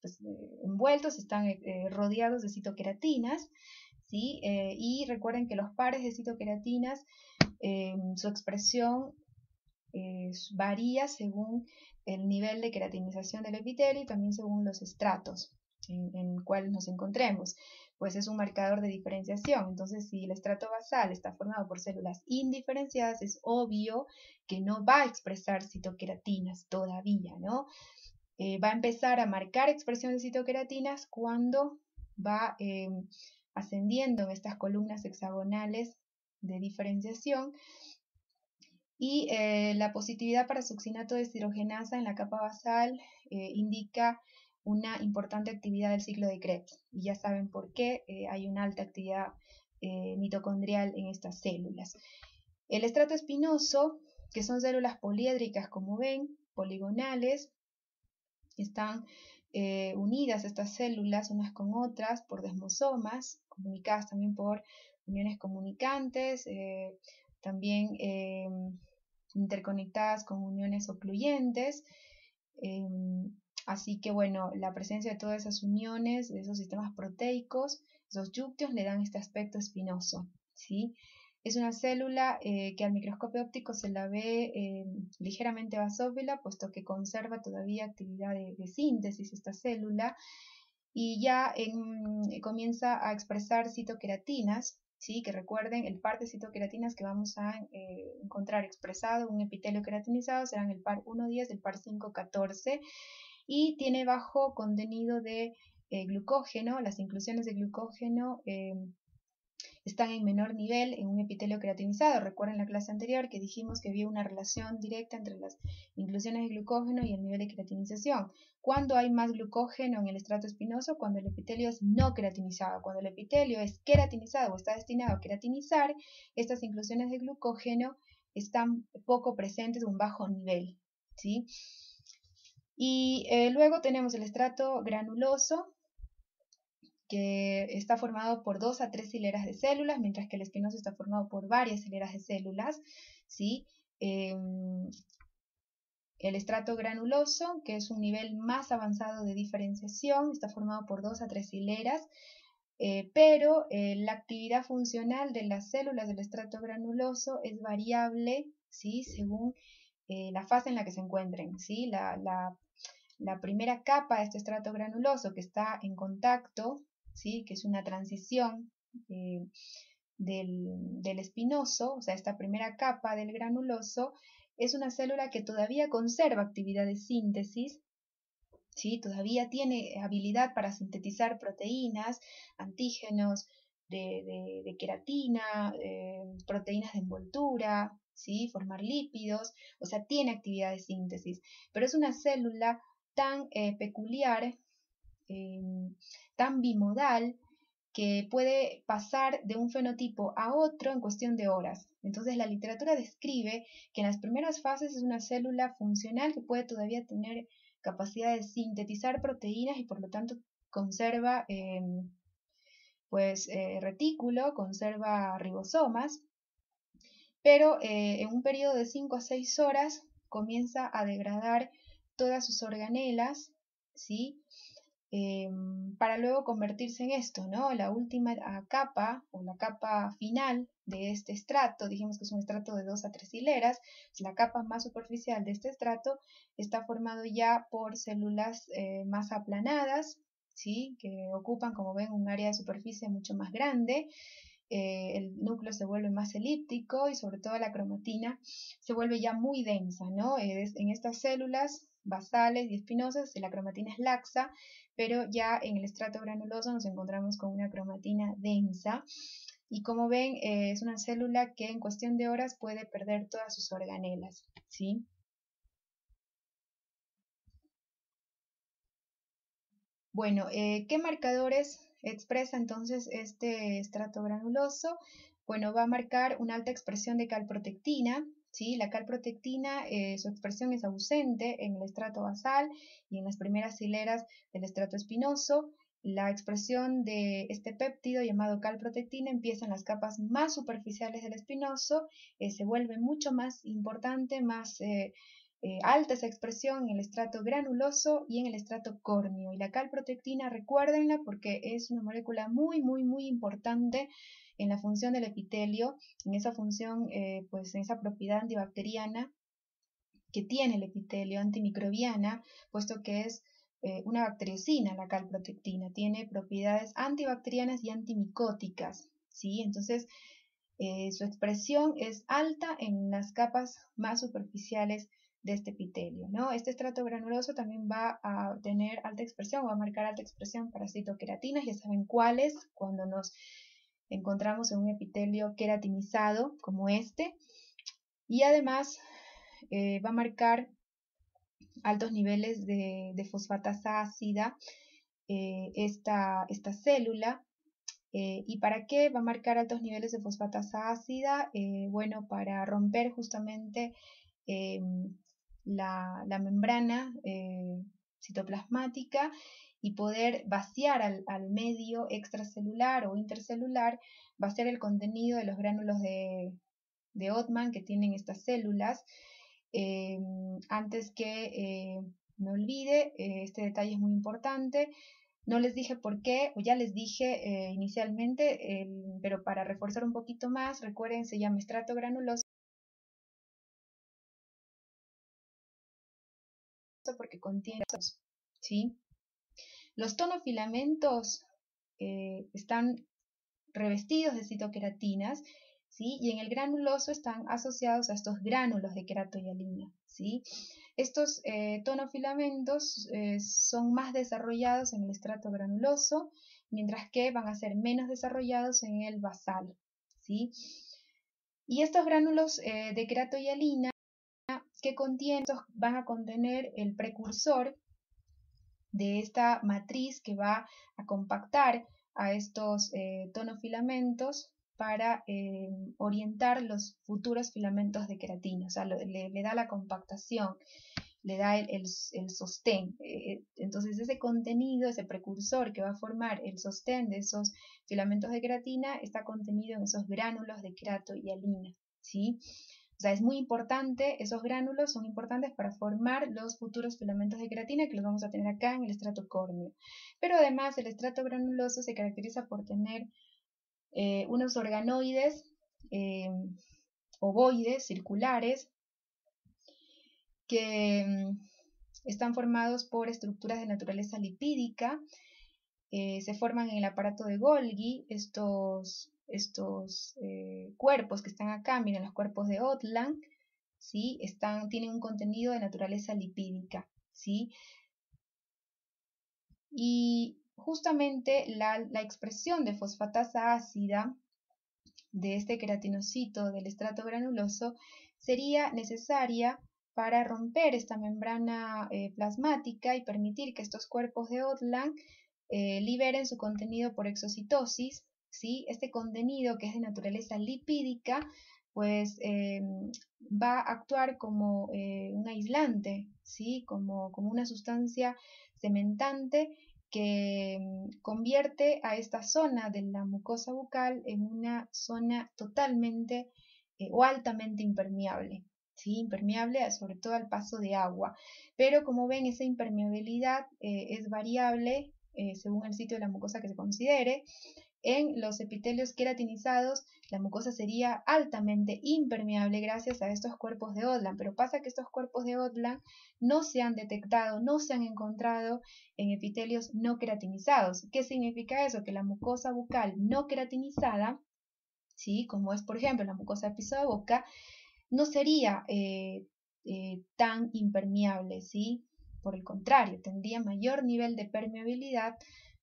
pues, envueltos, están rodeados de citoqueratinas, ¿sí? Y recuerden que los pares de citoqueratinas, su expresión varía según el nivel de queratinización del epitelio y también según los estratos en cuales nos encontremos, pues es un marcador de diferenciación. Entonces, si el estrato basal está formado por células indiferenciadas, es obvio que no va a expresar citoqueratinas todavía, ¿no? Va a empezar a marcar expresión de citoqueratinas cuando va ascendiendo en estas columnas hexagonales de diferenciación y la positividad para succinato deshidrogenasa en la capa basal indica una importante actividad del ciclo de Krebs. Y ya saben por qué hay una alta actividad mitocondrial en estas células. El estrato espinoso, que son células poliédricas como ven, poligonales, están unidas estas células unas con otras por desmosomas, comunicadas también por uniones comunicantes, también interconectadas con uniones ocluyentes. Así que bueno, la presencia de todas esas uniones, de esos sistemas proteicos, esos yúcteos le dan este aspecto espinoso, ¿sí? Es una célula que al microscopio óptico se la ve ligeramente basófila, puesto que conserva todavía actividad de síntesis esta célula, y ya comienza a expresar citoqueratinas, ¿sí? Que recuerden, el par de citoqueratinas que vamos a encontrar expresado en un epitelio queratinizado serán el par 1,10, el par 5,14, y tiene bajo contenido de glucógeno. Las inclusiones de glucógeno están en menor nivel en un epitelio queratinizado. Recuerden la clase anterior que dijimos que había una relación directa entre las inclusiones de glucógeno y el nivel de queratinización. ¿Cuándo hay más glucógeno en el estrato espinoso? Cuando el epitelio es no queratinizado. Cuando el epitelio es queratinizado o está destinado a queratinizar, estas inclusiones de glucógeno están poco presentes o en bajo nivel, ¿sí? Y luego tenemos el estrato granuloso, que está formado por 2 a 3 hileras de células, mientras que el espinoso está formado por varias hileras de células, ¿sí? El estrato granuloso, que es un nivel más avanzado de diferenciación, está formado por 2 a 3 hileras, pero la actividad funcional de las células del estrato granuloso es variable, ¿sí? Según la fase en la que se encuentren, ¿sí? La primera capa de este estrato granuloso que está en contacto, ¿sí? Que es una transición del espinoso, o sea, esta primera capa del granuloso, es una célula que todavía conserva actividad de síntesis, ¿sí? Todavía tiene habilidad para sintetizar proteínas, antígenos de queratina, proteínas de envoltura, ¿sí? Formar lípidos, o sea, tiene actividad de síntesis, pero es una célula tan peculiar, tan bimodal, que puede pasar de un fenotipo a otro en cuestión de horas. Entonces la literatura describe que en las primeras fases es una célula funcional que puede todavía tener capacidad de sintetizar proteínas y por lo tanto conserva retículo, conserva ribosomas, pero en un periodo de 5 a 6 horas comienza a degradar todas sus organelas, ¿sí? Para luego convertirse en esto, ¿no? La última capa o la capa final de este estrato, dijimos que es un estrato de 2 a 3 hileras, la capa más superficial de este estrato está formado ya por células más aplanadas, ¿sí? Que ocupan, como ven, un área de superficie mucho más grande. El núcleo se vuelve más elíptico y sobre todo la cromatina se vuelve ya muy densa, ¿no? En estas células basales y espinosas la cromatina es laxa, pero ya en el estrato granuloso nos encontramos con una cromatina densa y como ven es una célula que en cuestión de horas puede perder todas sus organelas, ¿sí? Bueno, ¿qué marcadores expresa entonces este estrato granuloso? Bueno, va a marcar una alta expresión de calprotectina, ¿sí? La calprotectina, su expresión es ausente en el estrato basal y en las primeras hileras del estrato espinoso. La expresión de este péptido llamado calprotectina empieza en las capas más superficiales del espinoso, se vuelve mucho más importante, más alta esa expresión en el estrato granuloso y en el estrato córneo. Y la calprotectina, recuérdenla porque es una molécula muy importante en la función del epitelio, en esa función, en esa propiedad antibacteriana que tiene el epitelio, antimicrobiana, puesto que es una bacteriocina, la calprotectina, tiene propiedades antibacterianas y antimicóticas, ¿sí? Entonces, su expresión es alta en las capas más superficiales de este epitelio, ¿no? Este estrato granuloso también va a tener alta expresión, va a marcar alta expresión para citoqueratinas, ya saben cuáles, cuando nos encontramos en un epitelio queratinizado como este, y además va a marcar altos niveles de fosfatasa ácida esta célula. ¿Y para qué va a marcar altos niveles de fosfatasa ácida? Bueno, para romper justamente la membrana citoplasmática y poder vaciar al medio extracelular o intercelular, vaciar el contenido de los gránulos de Ottmann que tienen estas células. Antes que me olvide, este detalle es muy importante. No les dije por qué, o ya les dije inicialmente, pero para reforzar un poquito más, recuerden, se llama estrato granuloso porque contiene, ¿sí? Los tonofilamentos están revestidos de citoqueratinas, ¿sí? Y en el granuloso están asociados a estos gránulos de queratohialina, ¿sí? Estos tonofilamentos son más desarrollados en el estrato granuloso, mientras que van a ser menos desarrollados en el basal, ¿sí? Y estos gránulos de queratohialina que van a contener el precursor de esta matriz que va a compactar a estos tonofilamentos para orientar los futuros filamentos de queratina, o sea, le da la compactación, le da el sostén. Entonces ese contenido, ese precursor que va a formar el sostén de esos filamentos de queratina está contenido en esos gránulos de queratohialina, ¿sí? O sea, es muy importante, esos gránulos son importantes para formar los futuros filamentos de queratina que los vamos a tener acá en el estrato córneo. Pero además el estrato granuloso se caracteriza por tener unos organoides ovoides, circulares, que están formados por estructuras de naturaleza lipídica. Se forman en el aparato de Golgi estos cuerpos que están acá, miren los cuerpos de Ottmann, ¿sí? Tienen un contenido de naturaleza lipídica, ¿sí? Y justamente la expresión de fosfatasa ácida de este queratinocito del estrato granuloso sería necesaria para romper esta membrana plasmática y permitir que estos cuerpos de Odland liberen su contenido por exocitosis, ¿sí? Este contenido, que es de naturaleza lipídica, pues va a actuar como un aislante, ¿sí? Como una sustancia cementante que convierte a esta zona de la mucosa bucal en una zona totalmente o altamente impermeable, ¿sí? Impermeable sobre todo al paso de agua. Pero como ven, esa impermeabilidad es variable según el sitio de la mucosa que se considere. En los epitelios queratinizados, la mucosa sería altamente impermeable gracias a estos cuerpos de Odland, pero pasa que estos cuerpos de Odland no se han detectado, no se han encontrado en epitelios no queratinizados. ¿Qué significa eso? Que la mucosa bucal no queratinizada, ¿sí? Como es por ejemplo la mucosa de piso de boca, no sería tan impermeable, ¿sí? Por el contrario, tendría mayor nivel de permeabilidad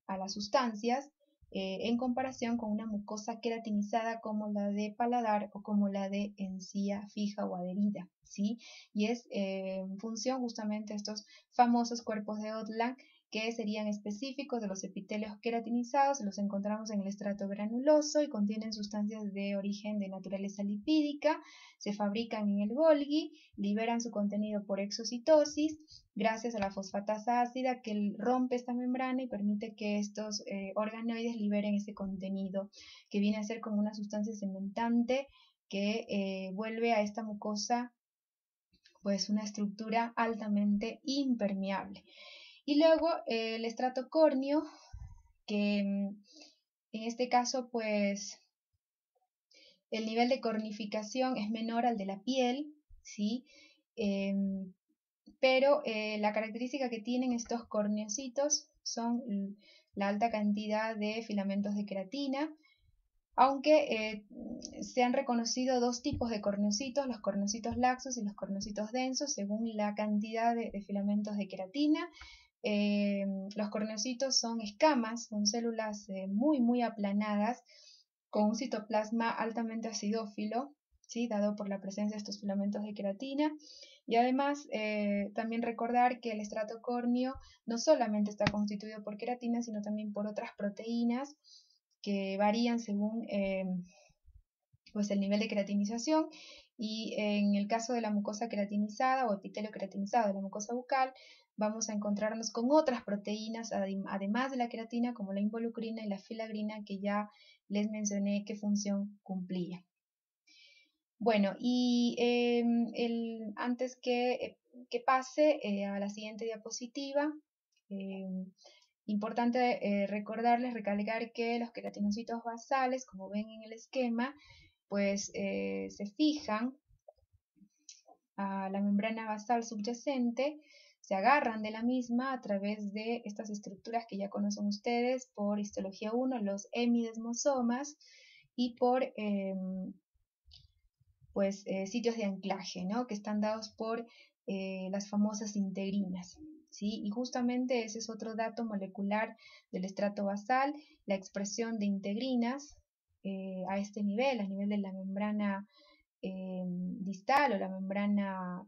a las sustancias en comparación con una mucosa queratinizada como la de paladar o como la de encía fija o adherida, ¿sí? Y es en función justamente de estos famosos cuerpos de Odland que serían específicos de los epitelios queratinizados, los encontramos en el estrato granuloso y contienen sustancias de origen de naturaleza lipídica, se fabrican en el Golgi, liberan su contenido por exocitosis, gracias a la fosfatasa ácida que rompe esta membrana y permite que estos organoides liberen ese contenido, que viene a ser como una sustancia cementante que vuelve a esta mucosa pues una estructura altamente impermeable. Y luego el estrato córneo, que en este caso pues el nivel de cornificación es menor al de la piel, ¿sí? Pero la característica que tienen estos corneocitos son la alta cantidad de filamentos de queratina, aunque se han reconocido dos tipos de corneocitos, los corneocitos laxos y los corneocitos densos, según la cantidad de filamentos de queratina. Los corneocitos son escamas, son células muy aplanadas, con un citoplasma altamente acidófilo, ¿sí? Dado por la presencia de estos filamentos de queratina. Y además, también recordar que el estrato córneo no solamente está constituido por queratina, sino también por otras proteínas que varían según pues el nivel de queratinización. Y en el caso de la mucosa queratinizada o epitelio queratinizado de la mucosa bucal, vamos a encontrarnos con otras proteínas, además de la queratina, como la involucrina y la filagrina, que ya les mencioné qué función cumplía. Bueno, y antes que pase a la siguiente diapositiva, importante recordarles, recalcar que los queratinocitos basales, como ven en el esquema, pues se fijan a la membrana basal subyacente, se agarran de la misma a través de estas estructuras que ya conocen ustedes por histología 1, los hemidesmosomas, y por pues sitios de anclaje, ¿no? Que están dados por las famosas integrinas, ¿sí? Y justamente ese es otro dato molecular del estrato basal, la expresión de integrinas a este nivel, a nivel de la membrana distal o la membrana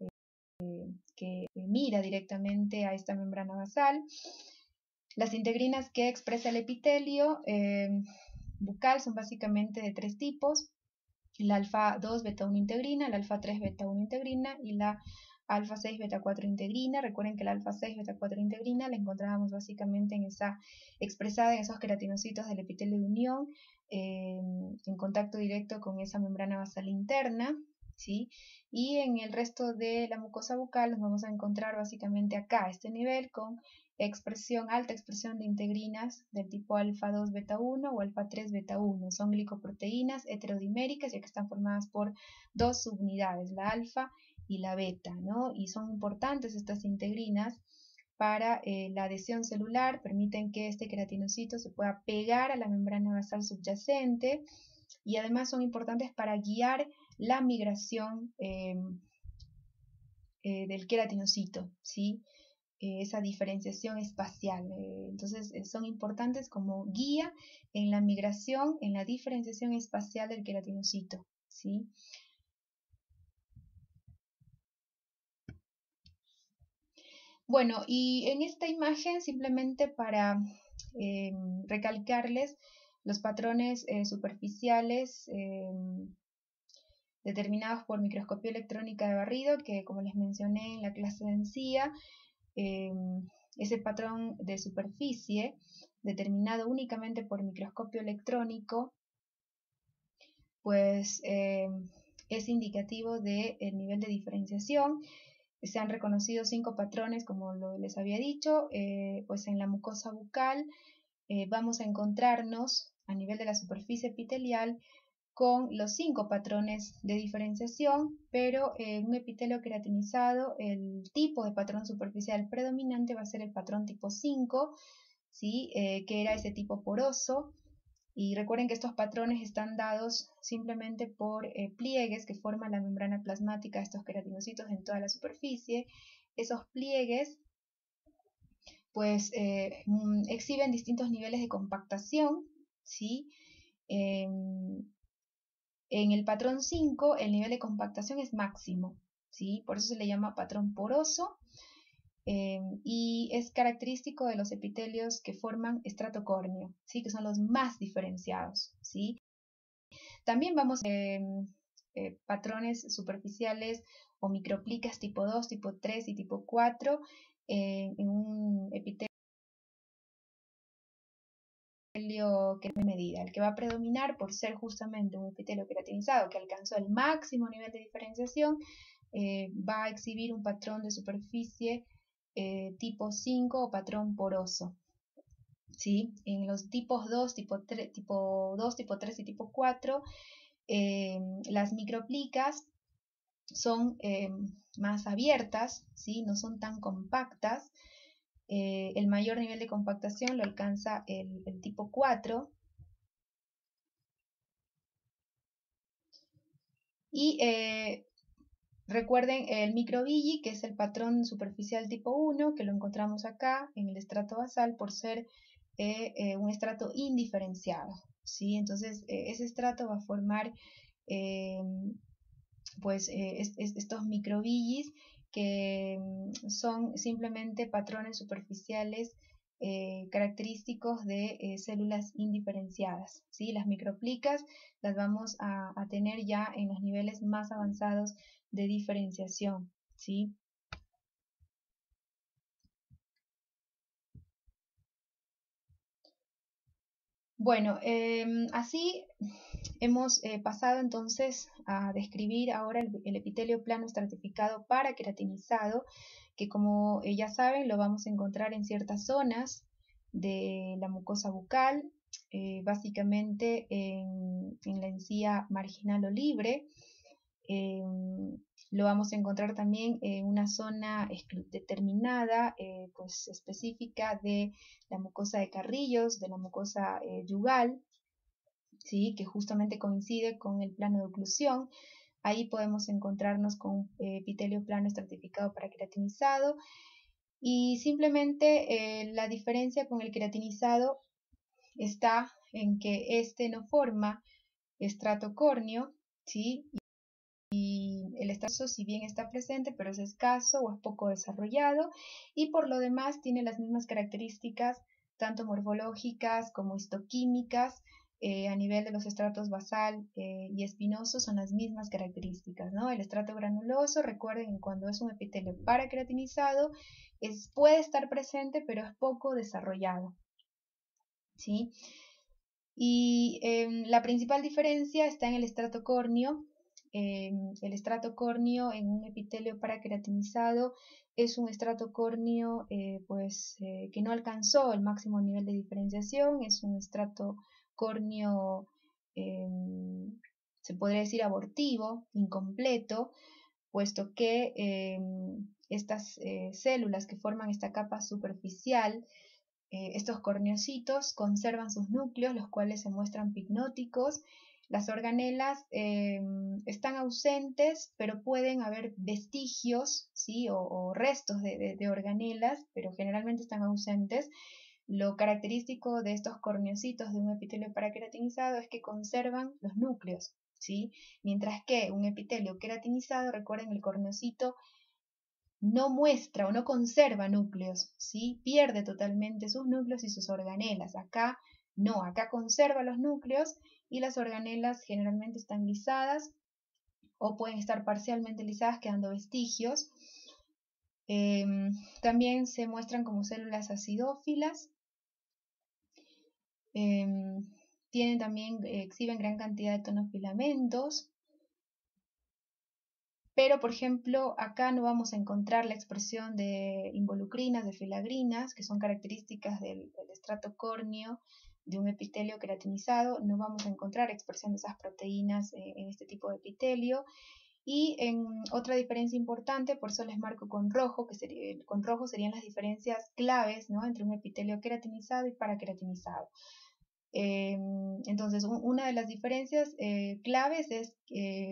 que mira directamente a esta membrana basal. Las integrinas que expresa el epitelio bucal son básicamente de tres tipos: la alfa 2 beta 1 integrina, la alfa 3 beta 1 integrina y la alfa 6 beta 4 integrina. Recuerden que la alfa 6 beta 4 integrina la encontrábamos básicamente en esa expresada en esos queratinocitos del epitelio de unión en contacto directo con esa membrana basal interna, ¿sí? Y en el resto de la mucosa bucal nos vamos a encontrar básicamente acá, a este nivel, con alta expresión de integrinas del tipo alfa 2 beta 1 o alfa 3 beta 1. Son glicoproteínas heterodiméricas, ya que están formadas por dos subunidades, la alfa y la beta, ¿no? Y son importantes estas integrinas para la adhesión celular, permiten que este queratinocito se pueda pegar a la membrana basal subyacente, y además son importantes para guiar la migración del queratinocito, ¿sí? Esa diferenciación espacial. Entonces son importantes como guía en la migración, en la diferenciación espacial del queratinocito, ¿sí? Bueno, y en esta imagen simplemente para recalcarles los patrones superficiales determinados por microscopía electrónica de barrido, que como les mencioné en la clase de encía, ese patrón de superficie determinado únicamente por microscopio electrónico, pues es indicativo del nivel de diferenciación. Se han reconocido 5 patrones, como les había dicho, pues en la mucosa bucal vamos a encontrarnos a nivel de la superficie epitelial con los 5 patrones de diferenciación, pero en un epitelio queratinizado el tipo de patrón superficial predominante va a ser el patrón tipo 5, ¿sí? Que era ese tipo poroso. Y recuerden que estos patrones están dados simplemente por pliegues que forman la membrana plasmática de estos queratinocitos en toda la superficie. Esos pliegues pues exhiben distintos niveles de compactación, ¿sí? En el patrón 5 el nivel de compactación es máximo, ¿sí? Por eso se le llama patrón poroso y es característico de los epitelios que forman estrato córneo, ¿sí? Que son los más diferenciados, ¿sí? También vamos a patrones superficiales o microplicas tipo 2, tipo 3 y tipo 4 en un epitelio que es medida. El que va a predominar por ser justamente un epitelio queratinizado que alcanzó el máximo nivel de diferenciación, va a exhibir un patrón de superficie tipo 5 o patrón poroso. ¿Sí? En los tipos 2, tipo 3, tipo 2, tipo 3 y tipo 4, las microplicas son más abiertas, ¿sí? No son tan compactas. El mayor nivel de compactación lo alcanza el tipo 4. Y recuerden el microvilli, que es el patrón superficial tipo 1, que lo encontramos acá en el estrato basal por ser un estrato indiferenciado, ¿sí? Entonces ese estrato va a formar pues estos microvillis que son simplemente patrones superficiales característicos de células indiferenciadas, ¿sí? Las microplicas las vamos a tener ya en los niveles más avanzados de diferenciación, ¿sí? Bueno, así hemos pasado entonces a describir ahora el epitelio plano estratificado para queratinizado, que como ya saben lo vamos a encontrar en ciertas zonas de la mucosa bucal, básicamente en la encía marginal o libre. Lo vamos a encontrar también en una zona determinada, pues específica de la mucosa de Carrillos, de la mucosa yugal, ¿sí? Que justamente coincide con el plano de oclusión. Ahí podemos encontrarnos con epitelio plano estratificado para queratinizado y simplemente la diferencia con el queratinizado está en que este no forma estrato córneo, ¿sí? Y el estrato si bien está presente, pero es escaso o es poco desarrollado y por lo demás tiene las mismas características tanto morfológicas como histoquímicas. A nivel de los estratos basal y espinoso son las mismas características, ¿no? El estrato granuloso, recuerden, cuando es un epitelio paraqueratinizado, puede estar presente, pero es poco desarrollado, ¿sí? Y la principal diferencia está en el estrato córneo. El estrato córneo en un epitelio paraqueratinizado es un estrato córneo que no alcanzó el máximo nivel de diferenciación, es un estrato córneo, se podría decir abortivo, incompleto, puesto que estas células que forman esta capa superficial, estos corneocitos conservan sus núcleos, los cuales se muestran picnóticos. Las organelas están ausentes, pero pueden haber vestigios, ¿sí? o restos de organelas, pero generalmente están ausentes. Lo característico de estos corneocitos de un epitelio paraqueratinizado es que conservan los núcleos, ¿sí? Mientras que un epitelio queratinizado, recuerden, el corneocito no muestra o no conserva núcleos, ¿sí? Pierde totalmente sus núcleos y sus organelas. Acá no, acá conserva los núcleos y las organelas generalmente están lisadas o pueden estar parcialmente lisadas quedando vestigios. También se muestran como células acidófilas. Tienen también, exhiben gran cantidad de tonofilamentos. Pero, por ejemplo, acá no vamos a encontrar la expresión de involucrinas, de filagrinas, que son características del estrato córneo de un epitelio queratinizado. No vamos a encontrar expresión de esas proteínas en este tipo de epitelio. Y en otra diferencia importante, por eso les marco con rojo, con rojo serían las diferencias claves, ¿no?, entre un epitelio queratinizado y paraqueratinizado. Entonces, una de las diferencias claves es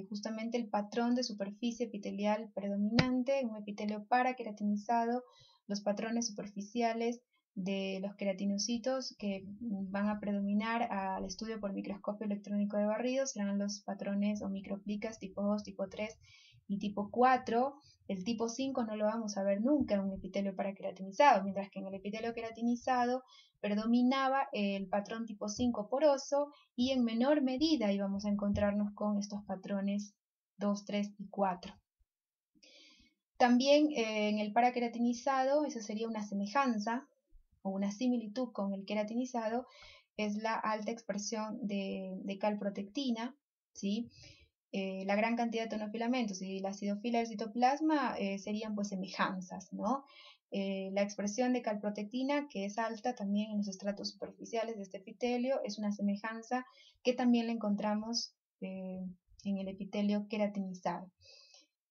justamente el patrón de superficie epitelial predominante en un epitelio paraqueratinizado. Los patrones superficiales de los queratinocitos que van a predominar al estudio por microscopio electrónico de barrido serán los patrones o microplicas tipo 2, tipo 3 y tipo 4. El tipo 5 no lo vamos a ver nunca en un epitelio paraqueratinizado, mientras que en el epitelio queratinizado predominaba el patrón tipo 5 poroso y en menor medida íbamos a encontrarnos con estos patrones 2, 3 y 4. También en el paraqueratinizado, eso sería una semejanza o una similitud con el queratinizado, es la alta expresión de calprotectina, ¿sí? La gran cantidad de tonofilamentos y la acidofila del citoplasma serían pues semejanzas, ¿no? La expresión de calprotectina, que es alta también en los estratos superficiales de este epitelio, es una semejanza que también la encontramos en el epitelio queratinizado.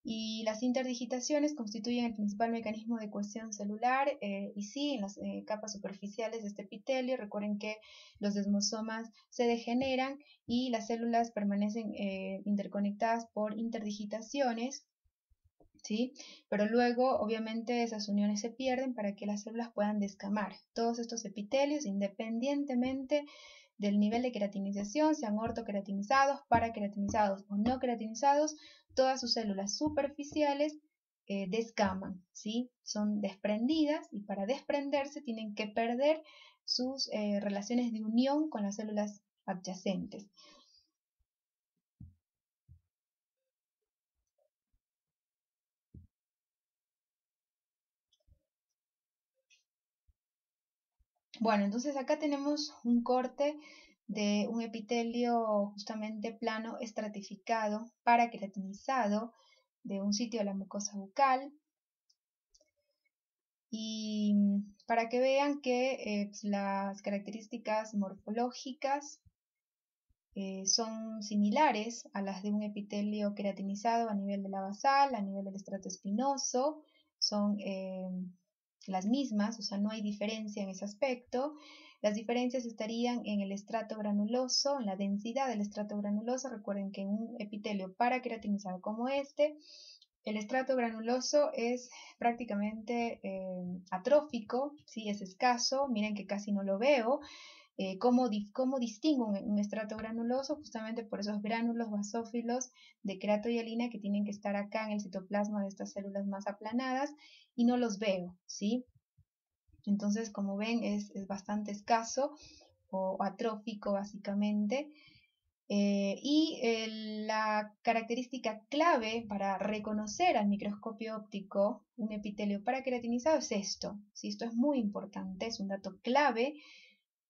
Y las interdigitaciones constituyen el principal mecanismo de cohesión celular y sí, en las capas superficiales de este epitelio, recuerden que los desmosomas se degeneran y las células permanecen interconectadas por interdigitaciones, ¿sí? Pero luego, obviamente, esas uniones se pierden para que las células puedan descamar. Todos estos epitelios, independientemente del nivel de queratinización, sean ortoqueratinizados, paraqueratinizados o no queratinizados, todas sus células superficiales descaman, ¿sí? Son desprendidas y para desprenderse tienen que perder sus relaciones de unión con las células adyacentes. Bueno, entonces acá tenemos un corte de un epitelio justamente plano estratificado, paraqueratinizado, de un sitio de la mucosa bucal. Y para que vean que pues, las características morfológicas son similares a las de un epitelio queratinizado a nivel de la basal, a nivel del estrato espinoso, son las mismas, o sea, no hay diferencia en ese aspecto. Las diferencias estarían en el estrato granuloso, en la densidad del estrato granuloso. Recuerden que en un epitelio paraqueratinizado como este, el estrato granuloso es prácticamente atrófico, ¿sí? Es escaso, miren que casi no lo veo. ¿Cómo distingo un estrato granuloso? Justamente por esos gránulos basófilos de queratohialina que tienen que estar acá en el citoplasma de estas células más aplanadas y no los veo, ¿sí? Entonces, como ven, es bastante escaso o atrófico básicamente. La característica clave para reconocer al microscopio óptico un epitelio paraqueratinizado es esto. ¿Sí? Esto es muy importante, es un dato clave.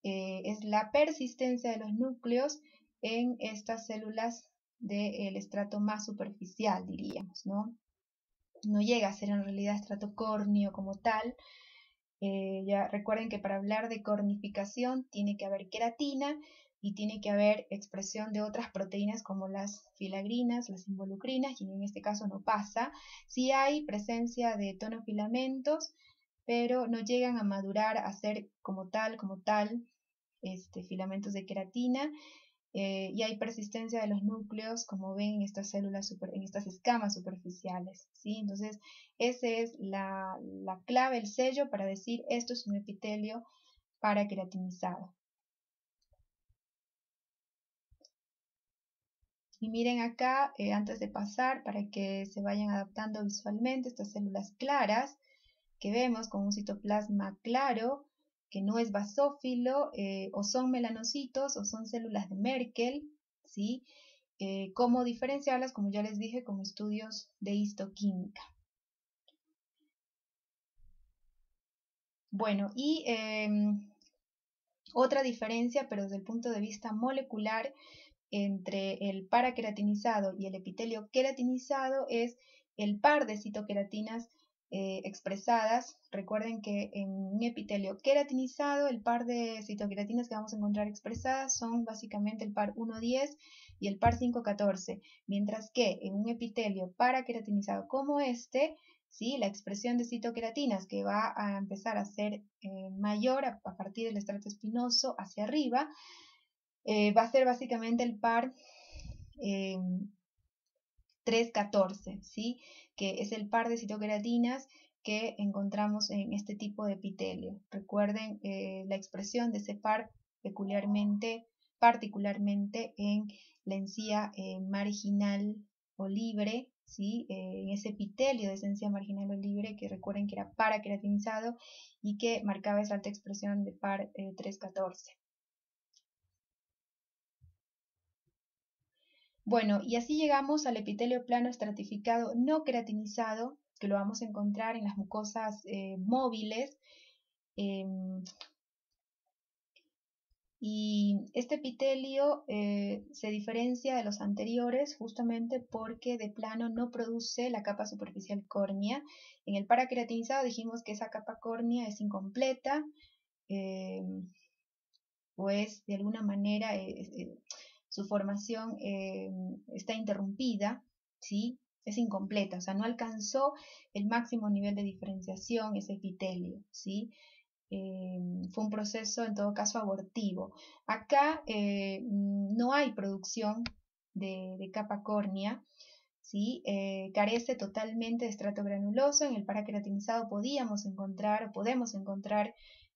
Es la persistencia de los núcleos en estas células del estrato más superficial, diríamos, ¿no? No llega a ser en realidad estrato córneo como tal. Ya recuerden que para hablar de cornificación tiene que haber queratina y tiene que haber expresión de otras proteínas como las filagrinas, las involucrinas, y en este caso no pasa. Sí hay presencia de tonofilamentos, pero no llegan a madurar a ser como tal, filamentos de queratina. Y hay persistencia de los núcleos, como ven en estas células, en estas escamas superficiales, ¿sí? Entonces, esa es la clave, el sello para decir esto es un epitelio paraqueratinizado. Y miren acá, antes de pasar, para que se vayan adaptando visualmente, estas células claras que vemos con un citoplasma claro, que no es basófilo, o son melanocitos o son células de Merkel, ¿sí? ¿Cómo diferenciarlas? Como ya les dije, con estudios de histoquímica. Bueno, y otra diferencia, pero desde el punto de vista molecular, entre el paraqueratinizado y el epitelio queratinizado es el par de citoqueratinas expresadas. Recuerden que en un epitelio queratinizado el par de citoqueratinas que vamos a encontrar expresadas son básicamente el par 1,10 y el par 5,14, mientras que en un epitelio paraqueratinizado como este, ¿sí? La expresión de citoqueratinas que va a empezar a ser mayor a partir del estrato espinoso hacia arriba, va a ser básicamente el par 3,14, ¿sí? Que es el par de citoqueratinas que encontramos en este tipo de epitelio. Recuerden la expresión de ese par particularmente en la encía marginal o libre, ¿sí? En ese epitelio de esencia marginal o libre que recuerden que era paraqueratinizado y que marcaba esa alta expresión de par 3,14. Bueno, y así llegamos al epitelio plano estratificado no queratinizado, que lo vamos a encontrar en las mucosas móviles. Y este epitelio se diferencia de los anteriores justamente porque de plano no produce la capa superficial córnea. En el paraqueratinizado dijimos que esa capa córnea es incompleta, pues de alguna manera su formación está interrumpida, ¿sí? Es incompleta, o sea, no alcanzó el máximo nivel de diferenciación ese epitelio, ¿sí? Fue un proceso en todo caso abortivo. Acá no hay producción de capa córnea, ¿sí? Carece totalmente de estrato granuloso. En el paraqueratinizado podemos encontrar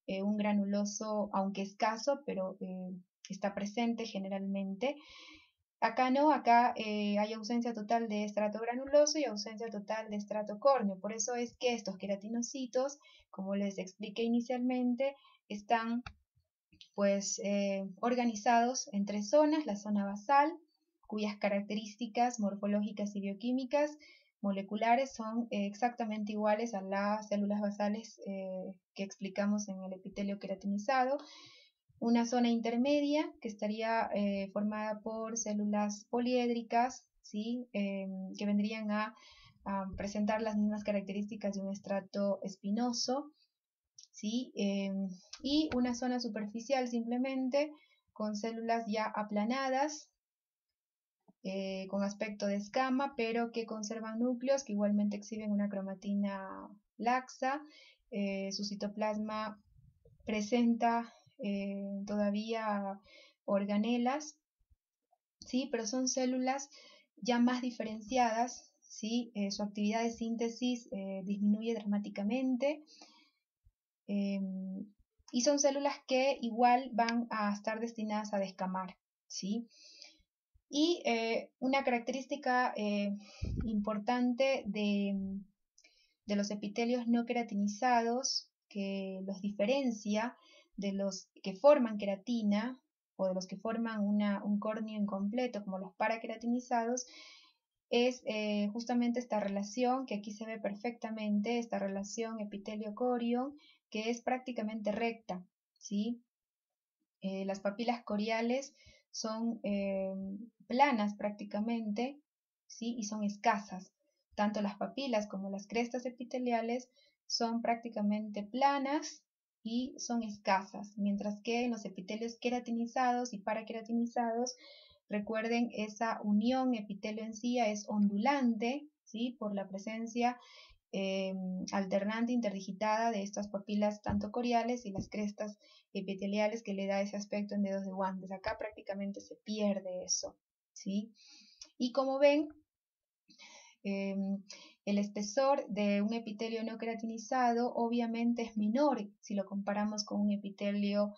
un granuloso, aunque escaso, pero está presente generalmente. Acá no, acá hay ausencia total de estrato granuloso y ausencia total de estrato córneo. Por eso es que estos queratinocitos, como les expliqué inicialmente, están pues organizados en 3 zonas: la zona basal, cuyas características morfológicas y bioquímicas moleculares son exactamente iguales a las células basales que explicamos en el epitelio queratinizado. Una zona intermedia que estaría formada por células poliédricas, ¿sí? Que vendrían a presentar las mismas características de un estrato espinoso, ¿sí? Y una zona superficial simplemente con células ya aplanadas, con aspecto de escama, pero que conservan núcleos que igualmente exhiben una cromatina laxa. Su citoplasma presenta todavía organelas, ¿sí? Pero son células ya más diferenciadas, ¿sí? Su actividad de síntesis disminuye dramáticamente, y son células que igual van a estar destinadas a descamar, ¿sí? Y una característica importante de los epitelios no queratinizados que los diferencia de los que forman queratina o de los que forman un córneo incompleto como los paraqueratinizados es justamente esta relación que aquí se ve perfectamente, esta relación epitelio-corion, que es prácticamente recta, ¿sí? Las papilas coriales son planas prácticamente, ¿sí? Y son escasas. Tanto las papilas como las crestas epiteliales son prácticamente planas y son escasas, mientras que en los epitelios queratinizados y paraqueratinizados, recuerden, esa unión epitelio-encía es ondulante, ¿sí? Por la presencia alternante interdigitada de estas papilas tanto coriales y las crestas epiteliales, que le da ese aspecto en dedos de guantes. Acá prácticamente se pierde eso, ¿sí? Y como ven, el espesor de un epitelio no queratinizado obviamente es menor si lo comparamos con un epitelio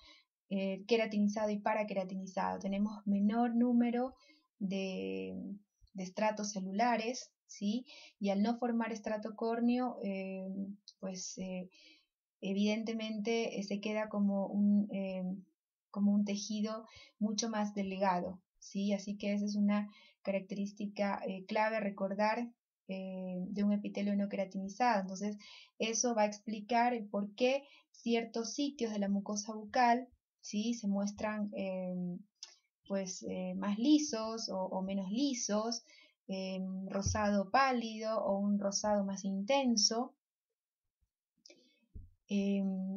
queratinizado y paraqueratinizado. Tenemos menor número de estratos celulares, ¿sí? Y al no formar estrato córneo, evidentemente se queda como un tejido mucho más delgado, ¿sí? Así que esa es una característica clave a recordar de un epitelio no queratinizado. Entonces, eso va a explicar el por qué ciertos sitios de la mucosa bucal, ¿sí? Se muestran más lisos o menos lisos, rosado pálido o un rosado más intenso,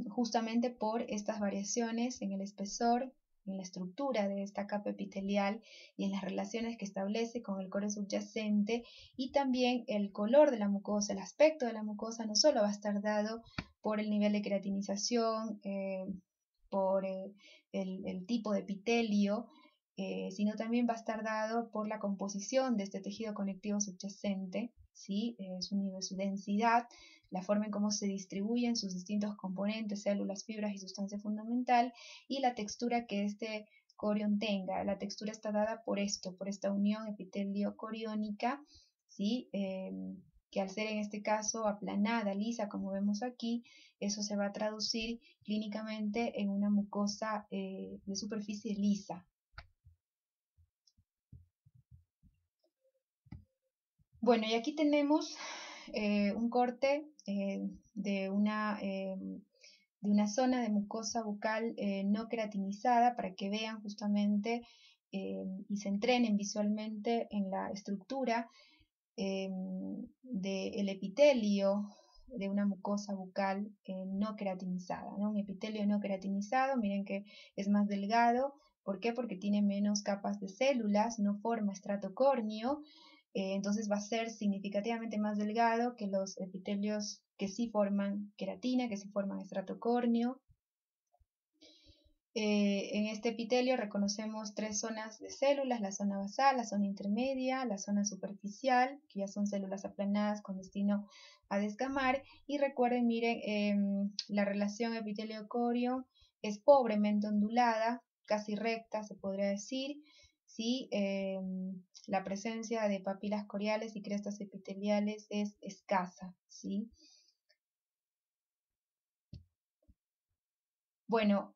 justamente por estas variaciones en el espesor, en la estructura de esta capa epitelial y en las relaciones que establece con el corio subyacente, y también el color de la mucosa, el aspecto de la mucosa no solo va a estar dado por el nivel de queratinización, por el tipo de epitelio, sino también va a estar dado por la composición de este tejido conectivo subyacente, ¿sí? Su densidad, la forma en cómo se distribuyen sus distintos componentes, células, fibras y sustancia fundamental, y la textura que este corión tenga. La textura está dada por esto, por esta unión epitelio-coriónica, ¿sí? Que al ser en este caso aplanada, lisa, como vemos aquí, eso se va a traducir clínicamente en una mucosa de superficie lisa. Bueno, y aquí tenemos un corte de una zona de mucosa bucal no queratinizada para que vean justamente y se entrenen visualmente en la estructura del epitelio de una mucosa bucal no queratinizada, ¿no? Un epitelio no queratinizado, miren que es más delgado. ¿Por qué? Porque tiene menos capas de células, no forma estrato córneo, entonces va a ser significativamente más delgado que los epitelios que sí forman queratina, que sí forman estrato córneo. En este epitelio reconocemos tres zonas de células: la zona basal, la zona intermedia, la zona superficial, que ya son células aplanadas con destino a descamar. Y recuerden, miren, la relación epitelio-corión es pobremente ondulada, casi recta se podría decir, ¿sí? La presencia de papilas coriales y crestas epiteliales es escasa, ¿sí? Bueno,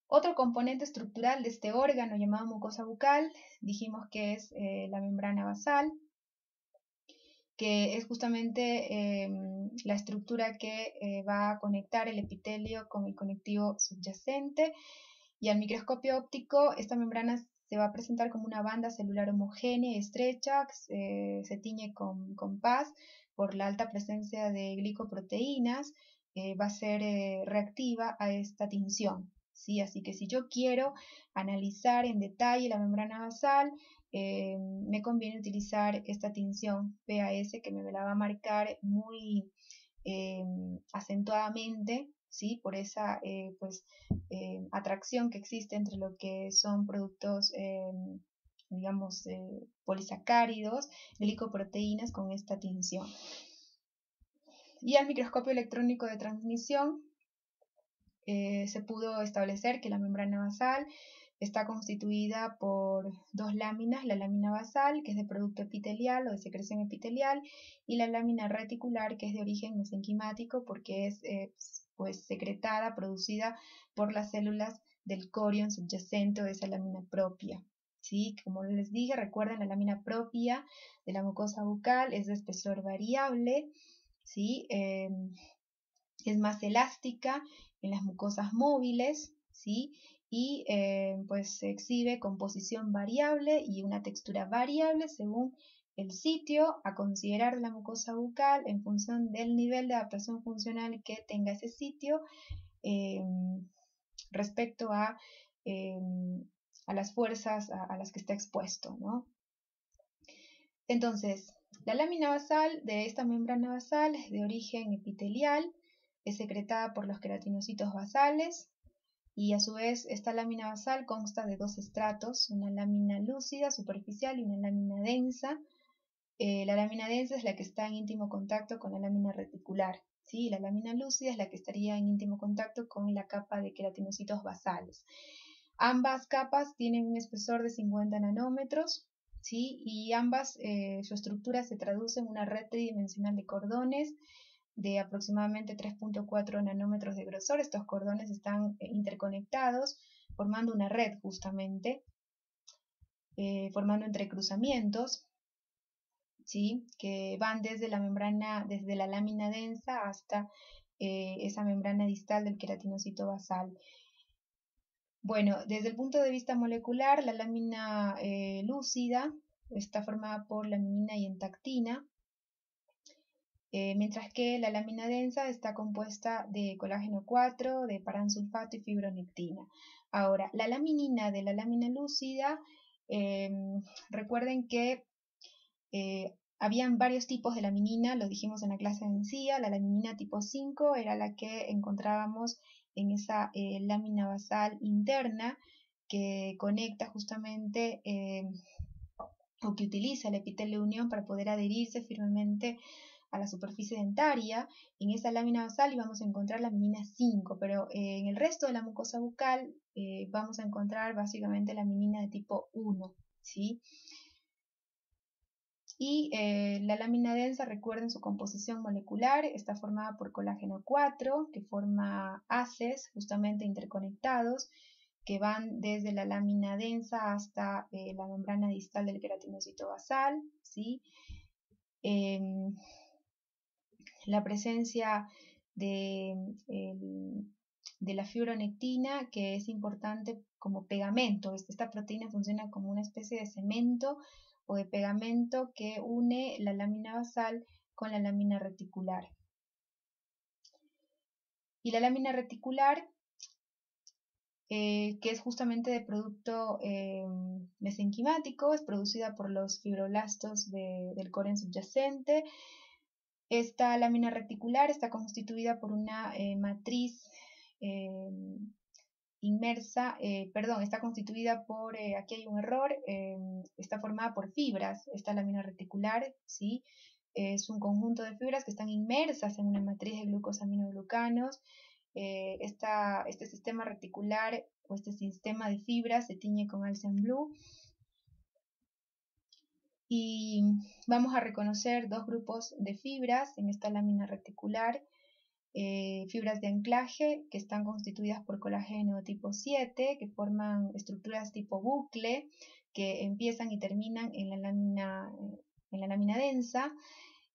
otro componente estructural de este órgano llamado mucosa bucal, dijimos que es la membrana basal, que es justamente la estructura que va a conectar el epitelio con el conectivo subyacente, y al microscopio óptico esta membrana se va a presentar como una banda celular homogénea y estrecha, se tiñe con paz por la alta presencia de glicoproteínas, va a ser reactiva a esta tinción. ¿Sí? Así que si yo quiero analizar en detalle la membrana basal, me conviene utilizar esta tinción PAS, que me la va a marcar muy acentuadamente, ¿sí? Por esa atracción que existe entre lo que son productos digamos polisacáridos, glicoproteínas, con esta tinción. Y al microscopio electrónico de transmisión se pudo establecer que la membrana basal está constituida por dos láminas: la lámina basal, que es de producto epitelial o de secreción epitelial, y la lámina reticular, que es de origen mesenquimático porque es secretada, producida por las células del corión subyacente o de esa lámina propia. ¿Sí? Como les dije, recuerden, la lámina propia de la mucosa bucal es de espesor variable, ¿sí? Es más elástica en las mucosas móviles, ¿sí? Y se exhibe composición variable y una textura variable según el sitio a considerar de la mucosa bucal, en función del nivel de adaptación funcional que tenga ese sitio respecto a las fuerzas a las que está expuesto, ¿no? Entonces, la lámina basal de esta membrana basal es de origen epitelial, es secretada por los queratinocitos basales, y a su vez esta lámina basal consta de dos estratos: una lámina lúcida superficial y una lámina densa. La lámina densa es la que está en íntimo contacto con la lámina reticular, ¿sí? La lámina lúcida es la que estaría en íntimo contacto con la capa de queratinocitos basales. Ambas capas tienen un espesor de 50 nanómetros, ¿sí? Y ambas, su estructura se traduce en una red tridimensional de cordones de aproximadamente 3.4 nanómetros de grosor. Estos cordones están interconectados, formando una red justamente, formando entrecruzamientos, ¿sí? Que van desde la membrana, desde la lámina densa hasta esa membrana distal del queratinocito basal. Bueno, desde el punto de vista molecular, la lámina lúcida está formada por laminina y entactina, mientras que la lámina densa está compuesta de colágeno 4, de paransulfato y fibronectina. Ahora, la laminina de la lámina lúcida, recuerden que habían varios tipos de laminina, lo dijimos en la clase de encía. La laminina tipo 5 era la que encontrábamos en esa lámina basal interna que conecta justamente o que utiliza el epitelio unión para poder adherirse firmemente a la superficie dentaria. En esa lámina basal íbamos a encontrar laminina 5, pero en el resto de la mucosa bucal vamos a encontrar básicamente laminina de tipo 1, ¿sí? Y la lámina densa, recuerden su composición molecular, está formada por colágeno 4, que forma haces justamente interconectados, que van desde la lámina densa hasta la membrana distal del queratinocito basal, ¿sí? La presencia de la fibronectina, que es importante como pegamento. Esta proteína funciona como una especie de cemento o de pegamento que une la lámina basal con la lámina reticular. Y la lámina reticular, que es justamente de producto mesenquimático, es producida por los fibroblastos del coren subyacente. Esta lámina reticular está constituida por una matriz inmersa, está constituida por, aquí hay un error, está formada por fibras, esta lámina reticular, ¿sí? Es un conjunto de fibras que están inmersas en una matriz de glucosaminoglucanos. Este sistema reticular o este sistema de fibras se tiñe con alza en blue. Y vamos a reconocer dos grupos de fibras en esta lámina reticular. Fibras de anclaje que están constituidas por colágeno tipo 7, que forman estructuras tipo bucle, que empiezan y terminan en la lámina densa,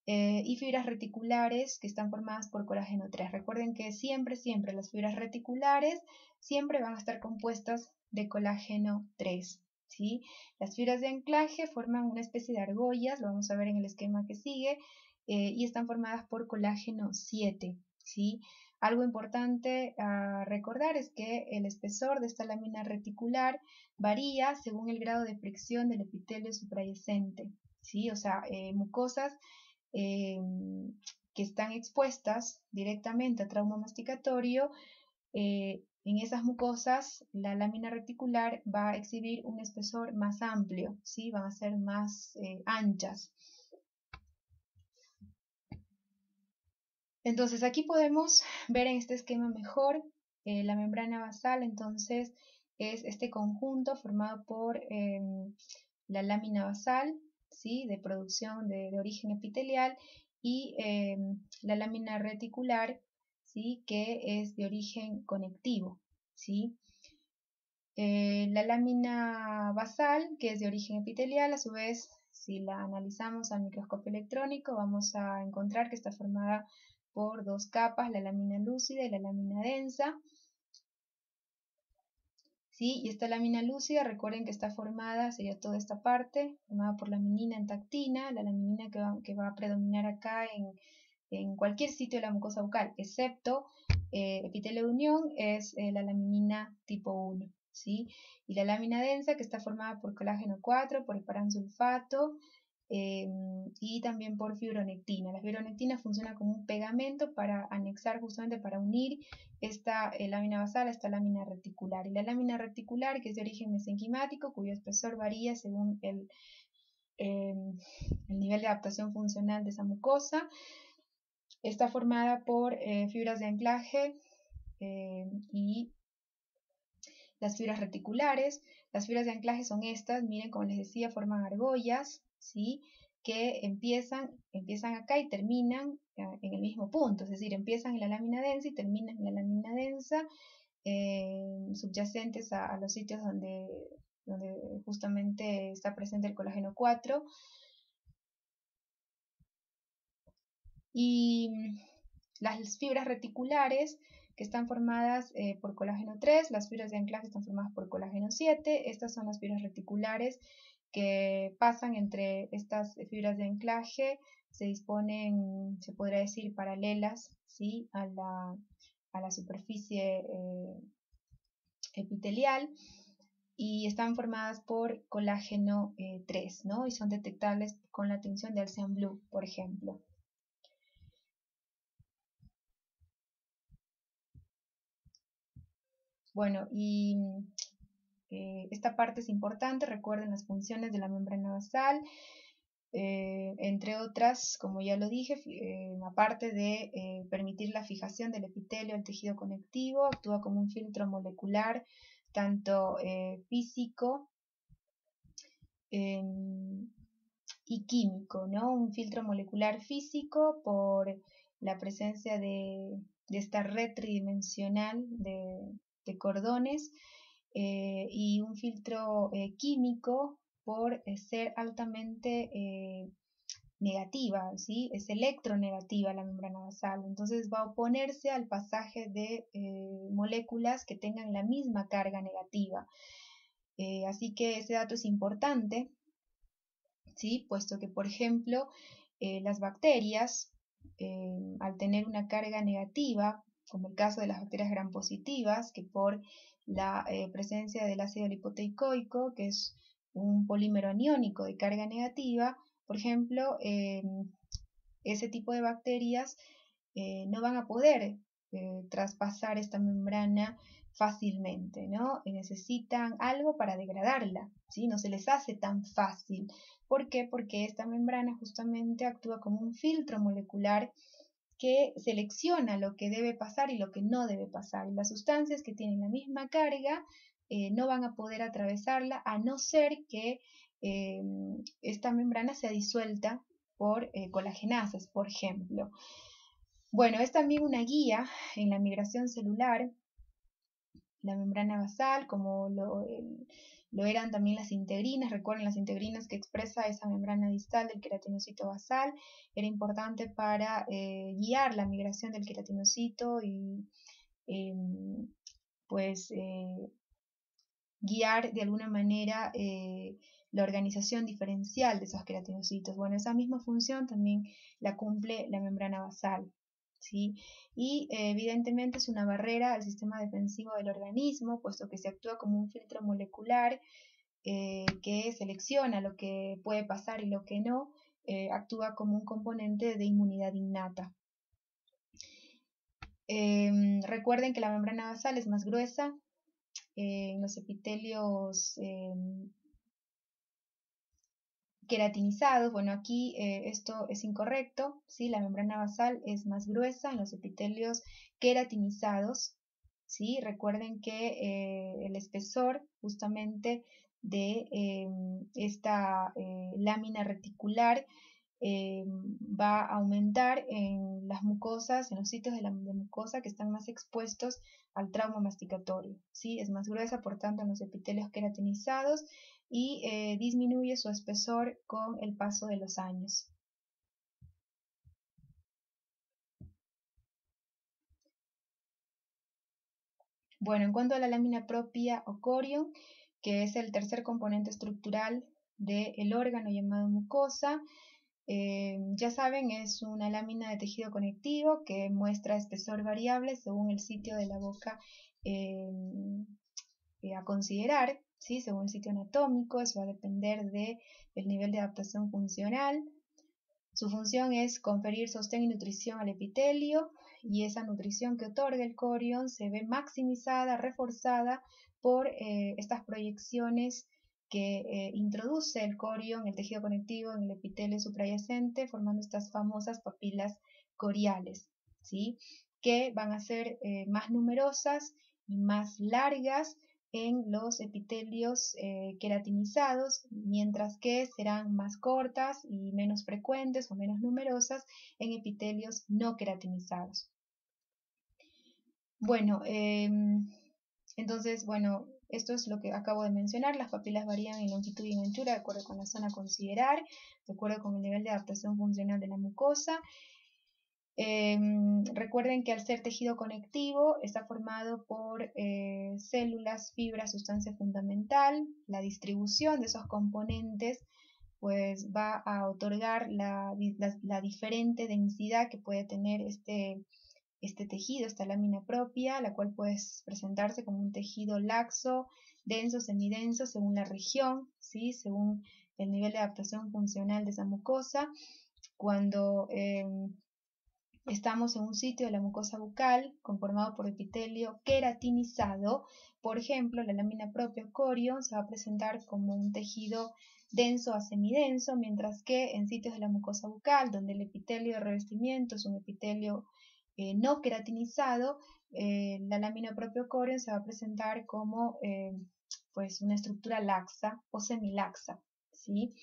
y fibras reticulares que están formadas por colágeno 3. Recuerden que siempre las fibras reticulares siempre van a estar compuestas de colágeno 3. ¿Sí? Las fibras de anclaje forman una especie de argollas, lo vamos a ver en el esquema que sigue, y están formadas por colágeno 7. ¿Sí? Algo importante a recordar es que el espesor de esta lámina reticular varía según el grado de fricción del epitelio suprayacente, ¿sí? O sea, mucosas que están expuestas directamente a trauma masticatorio, en esas mucosas la lámina reticular va a exhibir un espesor más amplio, ¿sí? Van a ser más anchas. Entonces aquí podemos ver en este esquema mejor la membrana basal. Entonces es este conjunto formado por la lámina basal, ¿sí? De producción de origen epitelial, y la lámina reticular, ¿sí? Que es de origen conectivo, ¿sí? La lámina basal, que es de origen epitelial, a su vez, si la analizamos al microscopio electrónico, vamos a encontrar que está formada por dos capas, la lámina lúcida y la lámina densa. ¿Sí? Y esta lámina lúcida, recuerden que está formada, sería toda esta parte, formada por laminina entactina, la laminina que va a predominar acá en cualquier sitio de la mucosa bucal, excepto epitelio de unión, es la laminina tipo 1. ¿Sí? Y la lámina densa, que está formada por colágeno 4, por el paransulfato, y también por fibronectina. La fibronectina funciona como un pegamento para anexar, justamente para unir esta lámina basal a esta lámina reticular. Y la lámina reticular, que es de origen mesenquimático, cuyo espesor varía según el nivel de adaptación funcional de esa mucosa, está formada por fibras de anclaje y las fibras reticulares. Las fibras de anclaje son estas, miren, como les decía, forman argollas, ¿sí? Que empiezan acá y terminan en el mismo punto, es decir, empiezan en la lámina densa y terminan en la lámina densa, subyacentes a los sitios donde justamente está presente el colágeno 4. Y las fibras reticulares, que están formadas por colágeno 3, las fibras de anclaje están formadas por colágeno 7. Estas son las fibras reticulares que pasan entre estas fibras de anclaje, se disponen, se podría decir, paralelas, ¿sí? a la superficie epitelial, y están formadas por colágeno 3, ¿no? Y son detectables con la tinción de Alcian Blue, por ejemplo. Bueno, y esta parte es importante, recuerden las funciones de la membrana basal, entre otras, como ya lo dije, aparte de permitir la fijación del epitelio al tejido conectivo, actúa como un filtro molecular, tanto físico y químico, ¿no? Un filtro molecular físico por la presencia de esta red tridimensional de cordones, y un filtro químico por ser altamente negativa, ¿sí? Es electronegativa la membrana basal, entonces va a oponerse al pasaje de moléculas que tengan la misma carga negativa. Así que ese dato es importante, ¿sí? Puesto que, por ejemplo, las bacterias, al tener una carga negativa, como el caso de las bacterias gram positivas, que por la presencia del ácido lipoteicoico, que es un polímero aniónico de carga negativa, por ejemplo, ese tipo de bacterias no van a poder traspasar esta membrana fácilmente, ¿no? Necesitan algo para degradarla, ¿sí? No se les hace tan fácil. ¿Por qué? Porque esta membrana justamente actúa como un filtro molecular que selecciona lo que debe pasar y lo que no debe pasar. Y las sustancias que tienen la misma carga no van a poder atravesarla, a no ser que esta membrana sea disuelta por colagenasas, por ejemplo. Bueno, es también una guía en la migración celular, la membrana basal, como lo eran también las integrinas. Recuerden, las integrinas que expresa esa membrana distal del queratinocito basal, era importante para guiar la migración del queratinocito y pues guiar de alguna manera la organización diferencial de esos queratinocitos. Bueno, esa misma función también la cumple la membrana basal, ¿sí? Y evidentemente es una barrera al sistema defensivo del organismo, puesto que se actúa como un filtro molecular que selecciona lo que puede pasar y lo que no, actúa como un componente de inmunidad innata. Recuerden que la membrana basal es más gruesa en los epitelios queratinizados. Bueno, aquí esto es incorrecto, ¿sí? La membrana basal es más gruesa en los epitelios queratinizados, ¿sí? Recuerden que el espesor justamente de esta lámina reticular va a aumentar en las mucosas, en los sitios de la mucosa que están más expuestos al trauma masticatorio, ¿sí? Es más gruesa, por tanto, en los epitelios queratinizados y disminuye su espesor con el paso de los años. Bueno, en cuanto a la lámina propia o corion, que es el tercer componente estructural del órgano llamado mucosa, ya saben, es una lámina de tejido conectivo que muestra espesor variable según el sitio de la boca a considerar, ¿sí? Según el sitio anatómico. Eso va a depender del nivel de adaptación funcional. Su función es conferir sostén y nutrición al epitelio, y esa nutrición que otorga el corion se ve maximizada, reforzada por estas proyecciones que introduce el corion, el tejido conectivo, en el epitelio suprayacente, formando estas famosas papilas coriales, ¿sí? Que van a ser más numerosas y más largas en los epitelios queratinizados, mientras que serán más cortas y menos frecuentes o menos numerosas en epitelios no queratinizados. Bueno, entonces, bueno, esto es lo que acabo de mencionar. Las papilas varían en longitud y en anchura de acuerdo con la zona a considerar, de acuerdo con el nivel de adaptación funcional de la mucosa. Recuerden que al ser tejido conectivo está formado por células, fibras, sustancia fundamental. La distribución de esos componentes pues va a otorgar la diferente densidad que puede tener este tejido, esta lámina propia, la cual puede presentarse como un tejido laxo, denso, semidenso, según la región, ¿sí? Según el nivel de adaptación funcional de esa mucosa. Cuando estamos en un sitio de la mucosa bucal conformado por epitelio queratinizado, por ejemplo, la lámina propia o corion se va a presentar como un tejido denso a semidenso, mientras que en sitios de la mucosa bucal, donde el epitelio de revestimiento es un epitelio no queratinizado, la lámina propia o corion se va a presentar como pues una estructura laxa o semilaxa, ¿sí?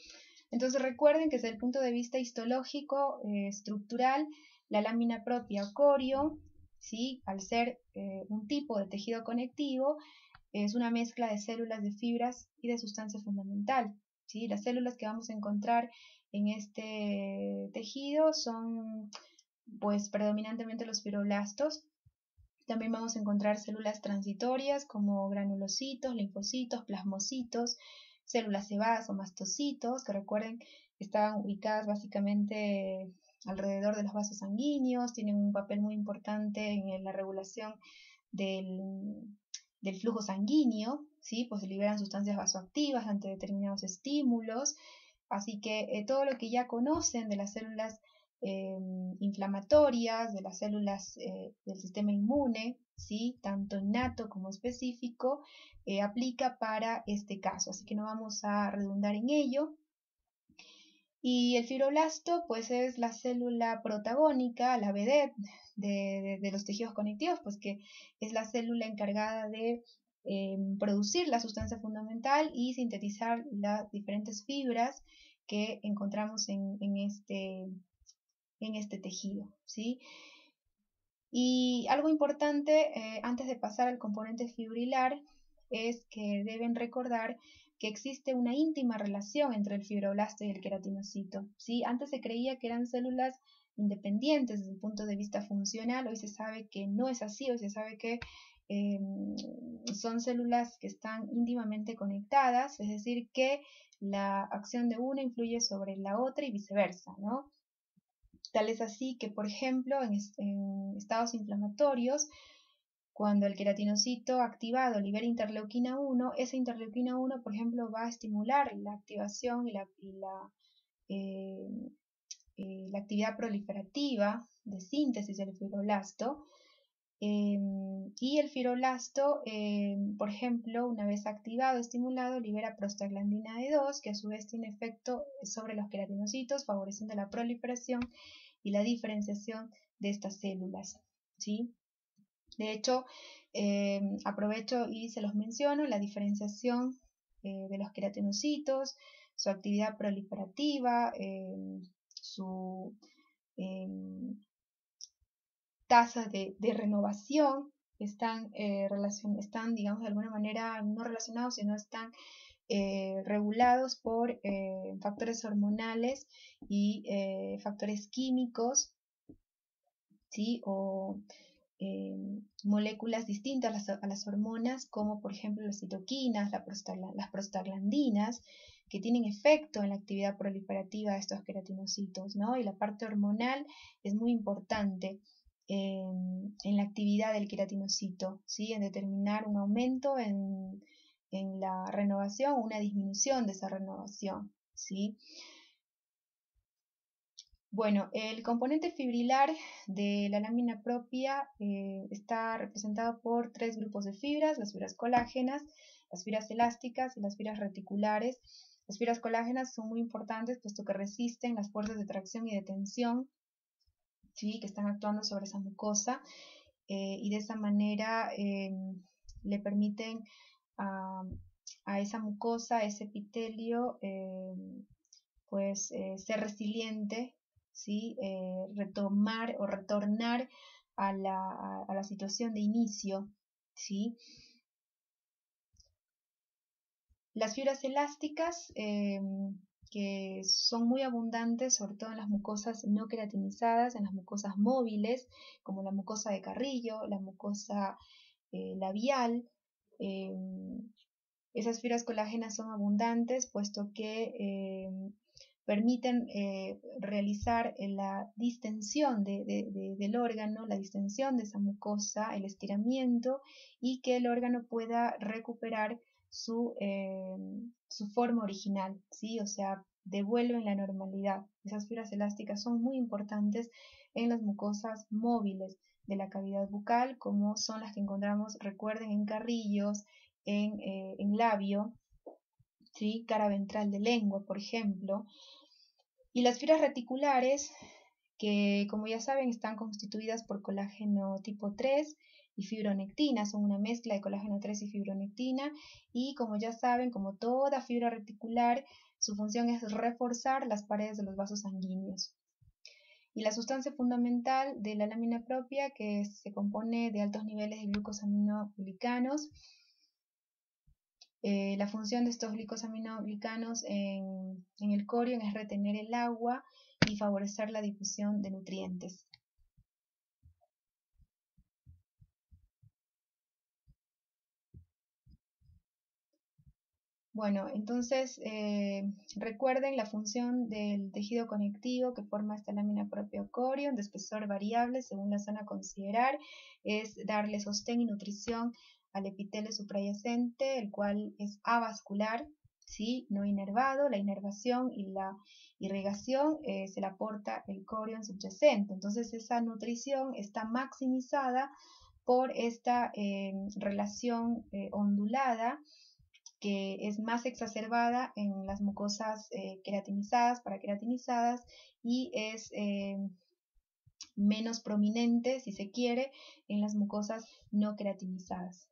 Entonces recuerden que desde el punto de vista histológico, estructural, la lámina propia o corion, ¿sí? Al ser un tipo de tejido conectivo, es una mezcla de células, de fibras y de sustancia fundamental, ¿sí? Las células que vamos a encontrar en este tejido son pues predominantemente los fibroblastos. También vamos a encontrar células transitorias como granulocitos, linfocitos, plasmocitos, células cebadas o mastocitos, que recuerden que estaban ubicadas básicamente alrededor de los vasos sanguíneos, tienen un papel muy importante en la regulación del flujo sanguíneo, ¿sí? Pues liberan sustancias vasoactivas ante determinados estímulos, así que todo lo que ya conocen de las células inflamatorias, de las células del sistema inmune, ¿sí? Tanto innato como específico, aplica para este caso, así que no vamos a redundar en ello. Y el fibroblasto pues es la célula protagónica, la vedette de los tejidos conectivos, pues que es la célula encargada de producir la sustancia fundamental y sintetizar las diferentes fibras que encontramos en este tejido, ¿sí? Y algo importante antes de pasar al componente fibrilar es que deben recordar que existe una íntima relación entre el fibroblasto y el queratinocito, ¿sí? Antes se creía que eran células independientes desde el punto de vista funcional, hoy se sabe que no es así, hoy se sabe que son células que están íntimamente conectadas, es decir, que la acción de una influye sobre la otra y viceversa, ¿no? Tal es así que, por ejemplo, en estados inflamatorios, cuando el queratinocito activado libera interleuquina 1, esa interleuquina 1, por ejemplo, va a estimular la activación y la actividad proliferativa de síntesis del fibroblasto. Y el fibroblasto, por ejemplo, una vez activado, estimulado, libera prostaglandina D2, que a su vez tiene efecto sobre los queratinocitos, favoreciendo la proliferación y la diferenciación de estas células, ¿sí? De hecho, aprovecho y se los menciono, la diferenciación de los queratinocitos, su actividad proliferativa, su tasa de renovación, están, digamos, de alguna manera no relacionados, sino están regulados por factores hormonales y factores químicos, ¿sí? O moléculas distintas a las hormonas, como por ejemplo las citoquinas, las prostaglandinas, que tienen efecto en la actividad proliferativa de estos queratinocitos, ¿no? Y la parte hormonal es muy importante en la actividad del queratinocito, ¿sí? En determinar un aumento en la renovación o una disminución de esa renovación, ¿sí? Bueno, el componente fibrilar de la lámina propia está representado por tres grupos de fibras: las fibras colágenas, las fibras elásticas y las fibras reticulares. Las fibras colágenas son muy importantes puesto que resisten las fuerzas de tracción y de tensión, ¿sí? Que están actuando sobre esa mucosa y de esa manera le permiten a esa mucosa, a ese epitelio, ser resiliente, ¿sí? Retomar o retornar a la situación de inicio, ¿sí? Las fibras elásticas, que son muy abundantes, sobre todo en las mucosas no queratinizadas, en las mucosas móviles, como la mucosa de Carrillo, la mucosa labial. Esas fibras colágenas son abundantes, puesto que permiten realizar la distensión del órgano, la distensión de esa mucosa, el estiramiento, y que el órgano pueda recuperar su forma original, ¿sí? O sea, devuelven la normalidad. Esas fibras elásticas son muy importantes en las mucosas móviles de la cavidad bucal, como son las que encontramos, recuerden, en carrillos, en labio, ¿sí? Cara ventral de lengua, por ejemplo. Y las fibras reticulares, que como ya saben están constituidas por colágeno tipo 3 y fibronectina, son una mezcla de colágeno 3 y fibronectina, y como ya saben, como toda fibra reticular, su función es reforzar las paredes de los vasos sanguíneos. Y la sustancia fundamental de la lámina propia, que se compone de altos niveles de glucosaminoglicanos. La función de estos glicosaminoglicanos en el corion es retener el agua y favorecer la difusión de nutrientes. Bueno, entonces recuerden la función del tejido conectivo que forma esta lámina propia o corion, de espesor variable según la zona a considerar, es darle sostén y nutrición al epitelio suprayacente, el cual es avascular, ¿sí? No inervado. La inervación y la irrigación se la aporta el corion subyacente. Entonces esa nutrición está maximizada por esta relación ondulada, que es más exacerbada en las mucosas queratinizadas, paraqueratinizadas, y es menos prominente, si se quiere, en las mucosas no queratinizadas.